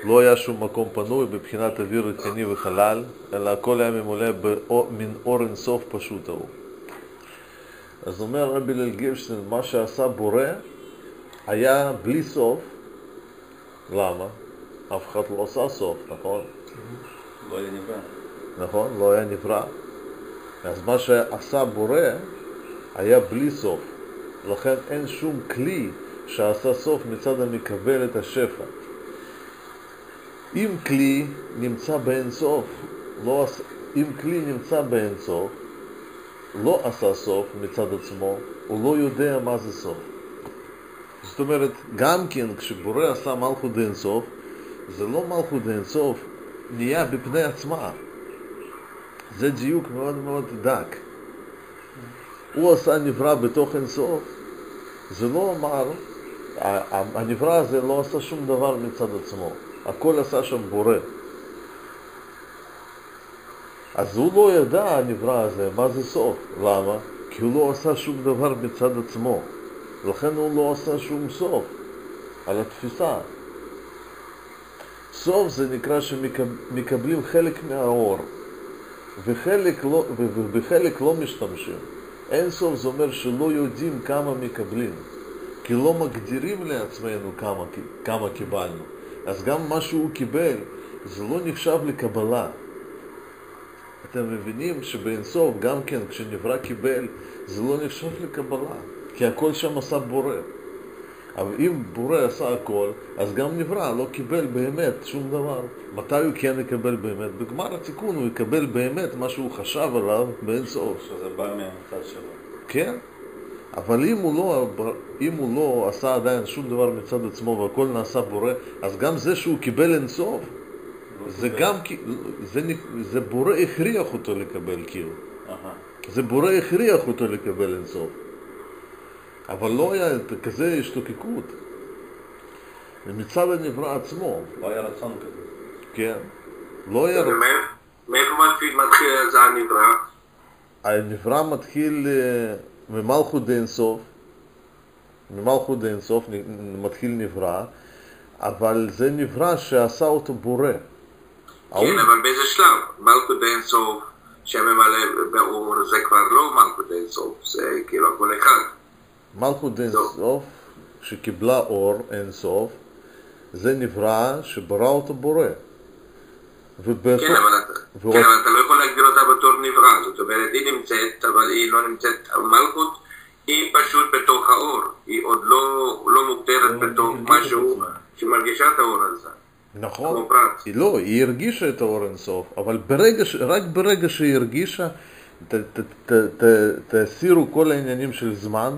לא היה שום מקום פנוי בבחינת אוויר רציני וחלל, אלא הכל היה ממולא מן אור אין סוף פשוט ההוא. אז אומר רבי הלל גרשטיין, מה שעשה בורא היה בלי סוף. למה? אף אחד לא עשה סוף, נכון? לא היה נברא. נכון, לא היה נברא. אז מה שעשה בורא היה בלי סוף. לכן אין שום כלי שעשה סוף מצד המקבל את השפע. אם כלי נמצא באין סוף, אם כלי נמצא באין סוף, לא עשה סוף מצד עצמו, הוא לא יודע מה זה סוף. זאת אומרת, גם כן כשבורא עשה מלכות אין סוף, זה לא מלכות אין סוף, נהיה בפני עצמה. זה דיוק מאוד מאוד דק. הוא עשה נברא בתוך אין סוף, זה לא אומר, הנברא הזה לא עשה שום דבר מצד עצמו, הכל עשה שם בורא. אז הוא לא ידע, הנברא הזה, מה זה סוף. למה? כי הוא לא עשה שום דבר מצד עצמו. לכן הוא לא עשה שום סוף על התפיסה. סוף זה נקרא שמקבלים חלק מהאור, ובחלק לא משתמשים. אין סוף זה אומר שלא יודעים כמה מקבלים, כי לא מגדירים לעצמנו כמה קיבלנו. אז גם מה שהוא קיבל, זה לא נחשב לקבלה. אתם מבינים שבאין סוף, גם כן, כשנברא קיבל, זה לא נחשב לקבלה, כי הכל שם עשה בורא. אבל אם בורא עשה הכל, אז גם נברא לא קיבל באמת שום דבר. מתי הוא כן יקבל באמת? בגמר התיקון הוא יקבל באמת מה שהוא חשב עליו באין סוף. שזה בא מהמצד שלו. כן, אבל אם הוא לא עשה עדיין שום דבר מצד עצמו והכל נעשה בורא, אז גם זה שהוא קיבל אין סוף, זה גם, זה בורא הכריח אותו לקבל כאילו. זה בורא הכריח אותו לקבל אין סוף. אבל לא היה כזה השתוקקות. מצד הנברא עצמו. לא היה רצון כזה. כן. לא היה רצון. מאיפה מתחיל זה הנברא? הנברא מתחיל ממלכות אין סוף. ממלכות אין סוף מתחיל נברא, אבל זה נברא שעשה אותו בורא. כן, אבל באיזה שלב? מלכות אין סוף שממלא באור זה כבר לא מלכות אין סוף, זה כאילו הכל אחד. מלכות אין סוף שקיבלה אור אין סוף, זה נברא שברא אותו בורא. כן, אבל אתה לא יכול להגדיר אותה בתור נברא, זאת אומרת היא נמצאת אבל היא לא נמצאת, המלכות היא פשוט בתוך האור, היא עוד לא מוגדרת בתוך משהו שמרגישה את האור הזה. נכון, היא הרגישה את האור אין סוף, אבל רק ברגע שהיא הרגישה, תסירו כל העניינים של זמן,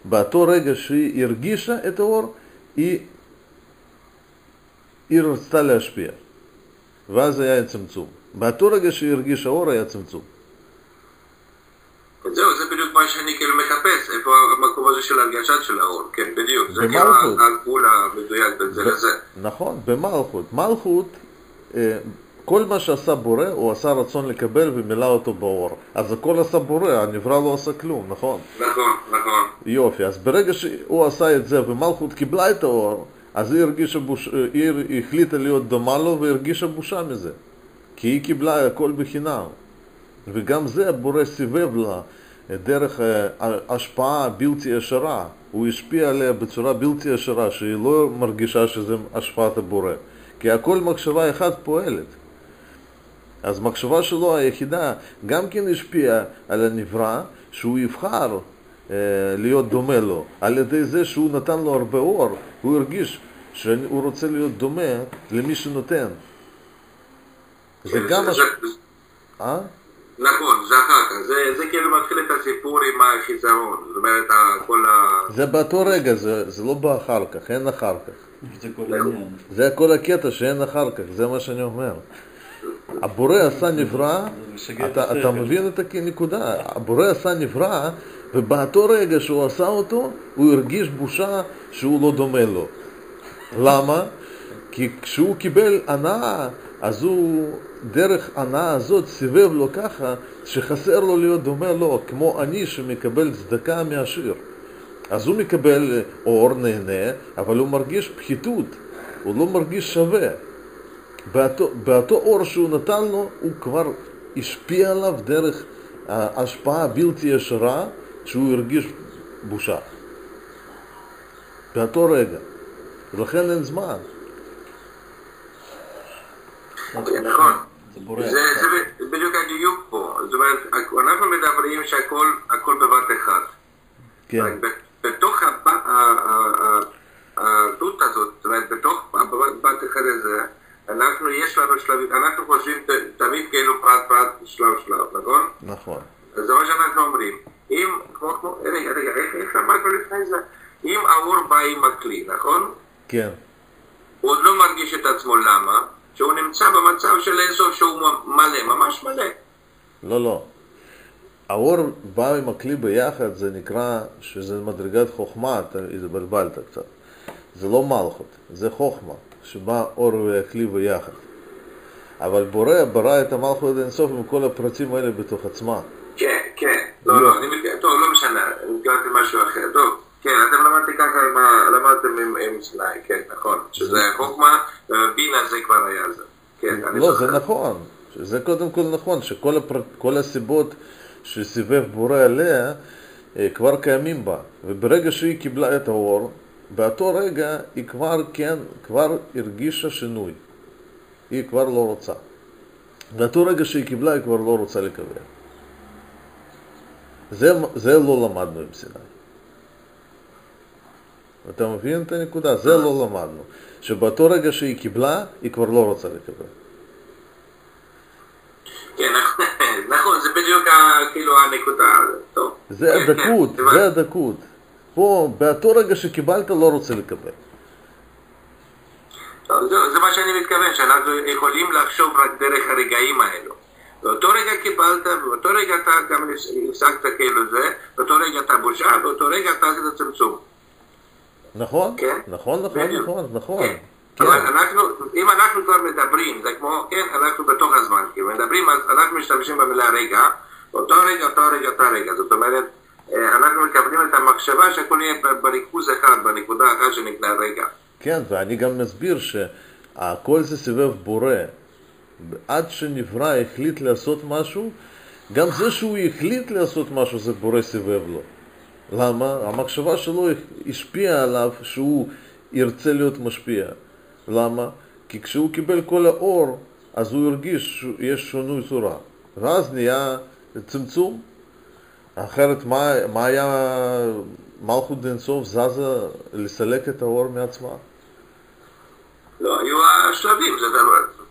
באותו רגע שהיא הרגישה את האור, היא רצתה להשפיע, ואז היה צמצום. באותו רגע שהיא הרגישה אור היה צמצום. זהו, זה בדיוק מה שאני כאילו מחפש, איפה המקום הזה של הרגשת של האור, כן, בדיוק, זה כאילו הגבול המדויק בין זה לזה. נכון, במלכות. מלכות, כל מה שעשה בורא, הוא עשה רצון לקבל ומילא אותו באור. אז הכל עשה בורא, הנברא לא עשה כלום, נכון? נכון, נכון. יופי, אז ברגע שהוא עשה את זה ומלכות קיבלה את האור, אז היא החליטה להיות דומה לו והרגישה בושה מזה. כי היא קיבלה הכל בחינם. וגם זה הבורא סיבב לה דרך השפעה בלתי ישרה. הוא השפיע עליה בצורה בלתי ישרה, שהיא לא מרגישה שזה השפעת הבורא. כי הכל מחשבה אחת פועלת. אז מחשבה שלו היחידה גם כן השפיעה על הנברא, שהוא יבחר להיות דומה לו. על ידי זה שהוא נתן לו הרבה אור, הוא הרגיש שהוא רוצה להיות דומה למי שנותן. זה גם... נכון, זה אחר כך, זה כאילו מתחיל את הסיפור עם החיזרון, זאת אומרת כל ה... זה באותו רגע, זה לא בא אחר כך, אין אחר כך. זה כל העניין. זה כל הקטע שאין אחר כך, זה מה שאני אומר. הבורא עשה נברא, אתה מבין את הנקודה, הבורא עשה נברא, ובאותו רגע שהוא עשה אותו, הוא הרגיש בושה שהוא לא דומה לו. למה? כי כשהוא קיבל הנאה, אז הוא דרך הנאה הזאת סיבב לו ככה שחסר לו להיות דומה לו, כמו אני שמקבל צדקה מהשיר. אז הוא מקבל אור, נהנה, אבל הוא מרגיש פחיתות, הוא לא מרגיש שווה. באותו אור שהוא נתן לו, הוא כבר השפיע עליו דרך ההשפעה בלתי ישרה, שהוא הרגיש בושה. באותו רגע. ולכן אין זמן. נכון. זה בדיוק הדיוק פה. זאת אומרת, אנחנו מדברים שהכל בבת אחד. כן. בתוך הדות הזאת, זאת אומרת, בתוך בת אחד הזה, יש לנו שלבים, אנחנו חושבים תמיד כאילו פרט, שלב, נכון? נכון. אז זה מה שאנחנו אומרים. אם, רגע, איך אמרנו לפני זה? אם האור בא עם הכלי, נכון? כן. הוא עוד לא מרגיש את עצמו, למה? שהוא נמצא במצב של אינסוף שהוא מלא, ממש מלא. לא. האור בא עם הכלי ביחד, זה נקרא שזה מדרגת חוכמה, אתה התבלבלת קצת. זה לא מלכות, זה חוכמה, שבא אור והכלי ביחד. אבל בורא ברא את המלכות אינסוף עם כל הפרטים האלה בתוך עצמה. כן. לא, טוב, לא משנה, אני קראתי משהו אחר. טוב, כן, אתם למדתם ככה, למדתם עם סיני, כן, נכון. שזה חוכמה, בינה זה כבר היה זה. כן, לא, זה נכון. זה קודם כל נכון, שכל הסיבות שסיבב בורא עליה כבר קיימים בה. וברגע שהיא קיבלה את האור, באותו רגע היא כבר הרגישה שינוי. היא כבר לא רוצה. באותו רגע שהיא קיבלה, היא כבר לא רוצה לקבל. זה לא למדנו עם סיני. אתה מבין את הנקודה? זה לא למדנו. שבאותו רגע שהיא קיבלה, היא כבר לא רוצה לקבל. כן, נכון, זה בדיוק כאילו הנקודה. טוב. זה הדקות. פה, באותו רגע שקיבלת, לא רוצה לקבל. זה מה שאני מתכוון, שאנחנו יכולים לחשוב רק דרך הרגעים האלו. באותו רגע קיבלת, באותו רגע אתה גם הפסקת כאילו זה, באותו רגע אתה בושה, באותו רגע אתה עשית צמצום. נכון, כן? נכון. אבל אם אנחנו כבר מדברים, זה כמו, כן, אנחנו בתוך הזמן, כי מדברים, אז אנחנו משתמשים במילה רגע, אותו רגע, זאת אומרת, אנחנו מקבלים את המחשבה שהכל יהיה בריכוז אחד, בנקודה אחת שנקרא רגע. כן, ואני גם מסביר שהכל זה סבב בורא. עד שנברא החליט לעשות משהו, גם זה שהוא החליט לעשות משהו זה בורא סבב לו. למה? המחשבה שלו השפיעה עליו שהוא ירצה להיות משפיע. למה? כי כשהוא קיבל כל האור, אז הוא הרגיש שיש שינוי צורה. ואז נהיה צמצום. אחרת מה היה מלכות אינסוף זזה לסלק את האור מעצמה? לא, היו השלבים, זה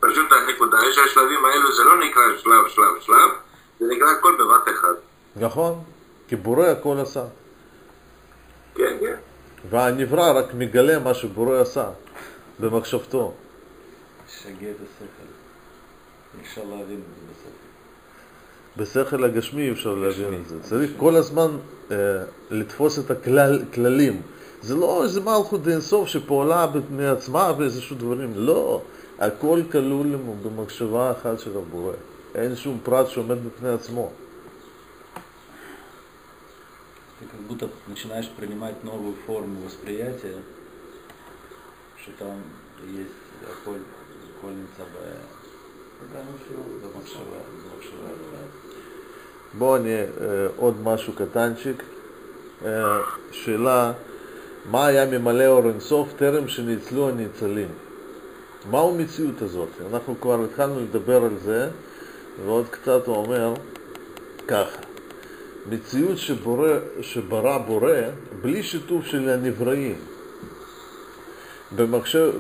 פשוט הנקודה, שהשלבים האלו זה לא נקרא שלב, זה נקרא הכל בבת אחד. נכון, כי בורא הכל עשה. כן. והנברא רק מגלה מה שבורא עשה במחשבתו. שגע את השכל. אפשר להבין את זה בסוף. בשכל הגשמי אפשר להבין את זה. צריך כל הזמן לתפוס את הכללים. זה לא איזה מלכות אינסוף שפועלה בפני עצמה ואיזשהו דברים. לא. הכל כלול במחשבה אחת של הבורא. אין שום פרט שעומד בפני עצמו. Ты как будто начинаешь принимать новую форму восприятия, что там есть הכל נמצא במחשבה. בואו עוד משהו קטנצ'יק. שאלה, מה היה ממלא אור אינסוף טרם שניצלו הניצלים? מהו המציאות הזאת? אנחנו כבר התחלנו לדבר על זה, ועוד קצת הוא אומר ככה. מציאות שברא בורא בלי שיתוף של הנבראים.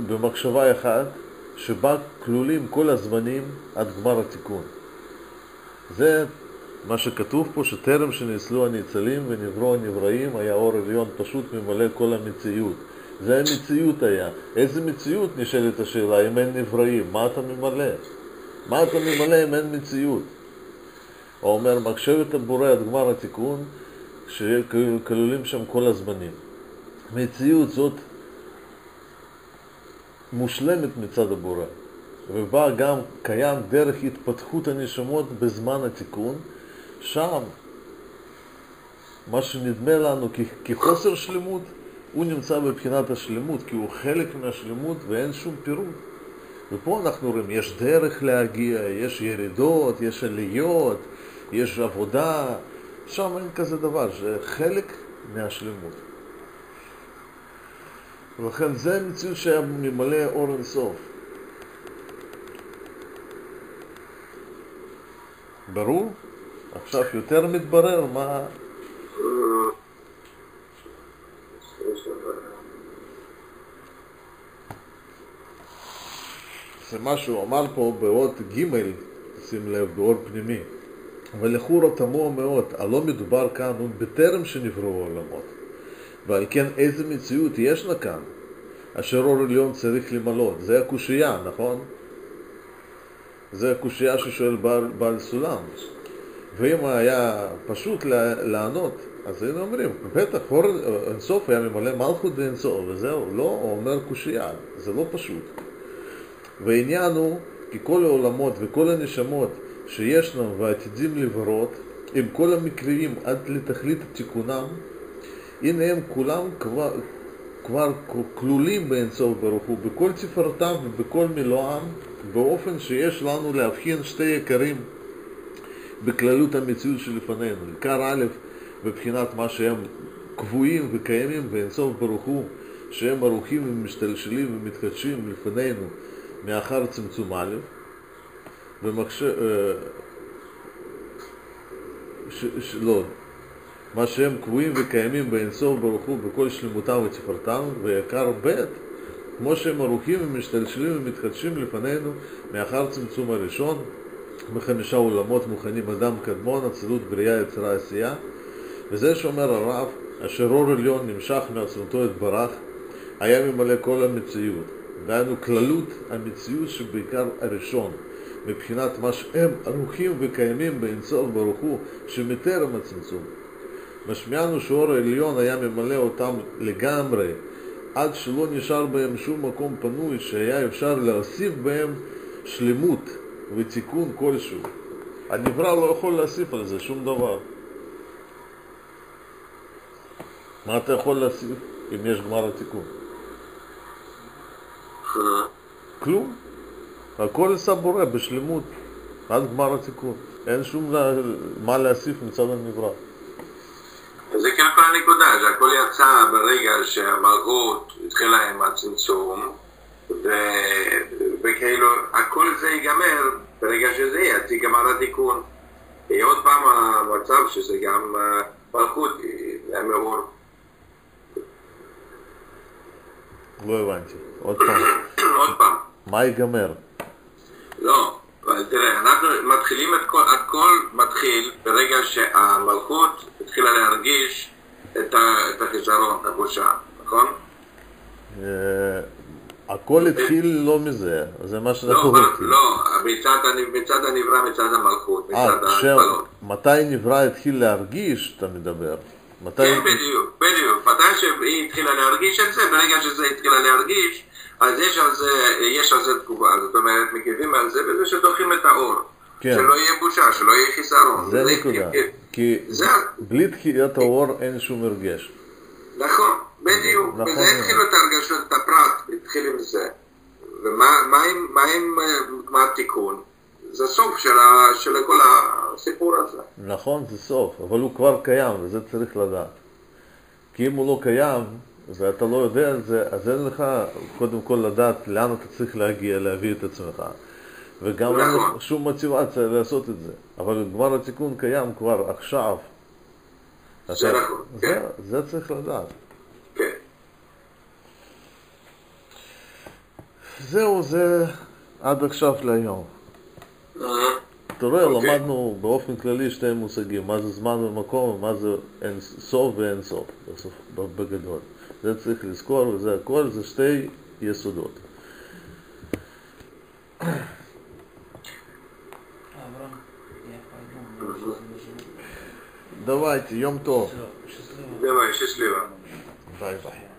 במחשבה אחת שבה כלולים כל הזמנים עד גמר התיקון. זה מה שכתוב פה, שטרם שנאסלו הניצלים ונבראו הנבראים, היה אור עליון פשוט ממלא כל המציאות. זה המציאות היה. איזה מציאות? נשאלת השאלה, אם אין נבראים, מה אתה ממלא? מה אתה ממלא אם אין מציאות? הוא אומר, מחשבת הבורא עד גמר התיקון, שכלולים שם כל הזמנים. מציאות זאת מושלמת מצד הבורא, ובה גם קיים דרך התפתחות הנשמות בזמן התיקון. שם מה שנדמה לנו כחוסר שלמות, הוא נמצא בבחינת השלמות, כי הוא חלק מהשלמות ואין שום פירוט. ופה אנחנו רואים, יש דרך להגיע, יש ירידות, יש עליות, יש עבודה, שם אין כזה דבר, זה חלק מהשלמות. ולכן זה מציאות שהיה ממלא אור אינסוף. ברור? עכשיו יותר מתברר מה... זה מה שהוא אמר פה באות ג', שים לב, באור פנימי. ולכאורה תמוה מאוד, הלא מדובר כאן הוא בטרם שנבראו העולמות. ועל כן איזה מציאות ישנה כאן, אשר אור עליון צריך למלות. זה הקושייה, נכון? זה הקושייה ששואל בעל סולם. ואם היה פשוט לענות, אז היינו אומרים, בטח אור אינסוף היה ממלא מלכות ואינסוף, וזהו, לא, הוא אומר קושייה, זה לא פשוט. והעניין הוא, כי כל העולמות וכל הנשמות שישנם ועתידים לברות, עם כל המקרים עד לתכלית תיקונם, הנה הם כולם כבר כלולים באינסוף ברוך הוא, בכל תפארתם ובכל מילואם, באופן שיש לנו להבחין שתי יקרים בכללות המציאות שלפנינו. עיקר א' בבחינת מה שהם קבועים וקיימים באינסוף ברוך הוא, שהם ערוכים ומשתלשלים ומתחדשים לפנינו מאחר צמצום א', לא, מה שהם קבועים וקיימים באינסוף ברוך הוא בכל שלמותם ותפארתם, ויקר ב' כמו שהם ערוכים ומשתלשלים ומתחדשים לפנינו מאחר צמצום הראשון, בחמישה עולמות מוכנים אדם קדמון, אצילות, בריאה, יצירה, עשייה. וזה שאומר הרב, אשר אור עליון נמשך מעצמתו יתברך, היה ממלא כל המציאות. דהיינו כללות המציאות שבעיקר הראשון, מבחינת מה שהם ערוכים וקיימים באינסוף ברוך הוא שמטרם הצמצום. משמיענו שאור העליון היה ממלא אותם לגמרי, עד שלא נשאר בהם שום מקום פנוי שהיה אפשר להוסיף בהם שלמות ותיקון כלשהו. הנברא לא יכול להוסיף על זה שום דבר. מה אתה יכול להוסיף אם יש גמר התיקון? כלום. הכל עשה בורא בשלמות עד גמר התיקון. אין שום מה להוסיף מצד הנברא. זה כאילו כל הנקודה, שהכל יצא ברגע שהמלכות התחילה עם הצמצום, וכאילו הכל זה ייגמר ברגע שזה יהיה, גמר התיקון. יהיה עוד פעם המצב שזה גם מלכות, זה מאור. לא הבנתי. עוד פעם. עוד פעם. מה ייגמר? לא, אבל תראה, אנחנו מתחילים הכל מתחיל ברגע שהמלכות התחילה להרגיש את החיסרון, את הבושה, נכון? הכל התחיל לא מזה, זה מה שאנחנו רוצים. לא, מצד הנברא, מצד המלכות, מצד ההתפלות. מתי נברא התחיל להרגיש, אתה מדבר? כן, בדיוק. מתי שהיא התחילה להרגיש את זה, ברגע שזה התחילה להרגיש, אז יש על זה תגובה. זאת אומרת, מגיבים על זה בזה שדוחים את האור. שלא יהיה בושה, שלא יהיה חיסרון. זה נקודה. כי בלי דחיית האור אין שום הרגש. נכון, בדיוק. וזה התחיל את הרגשות, את הפרט, התחיל עם זה. ומה עם גמר תיקון? זה סוף של כל הסיפור הזה. נכון, זה סוף, אבל הוא כבר קיים, וזה צריך לדעת. כי אם הוא לא קיים, ואתה לא יודע על זה, אז אין לך קודם כל לדעת לאן אתה צריך להגיע, להביא את עצמך. וגם אין לך שום מוטיבציה לעשות את זה. אבל גמר התיקון קיים כבר עכשיו. זה נכון, כן. זה צריך לדעת. כן. זהו, זה עד עכשיו להיום. אתה רואה, אוקיי. למדנו באופן כללי שתי מושגים, מה זה זמן ומקום ומה זה אין סוף ואין סוף, בגדול. זה צריך לזכור, וזה הכל, זה שתי יסודות. Авраам, я пойду, мне уже нужно. Давайте, יום טוב. Всё, счастливо. Давай, счастливо. ביי ביי.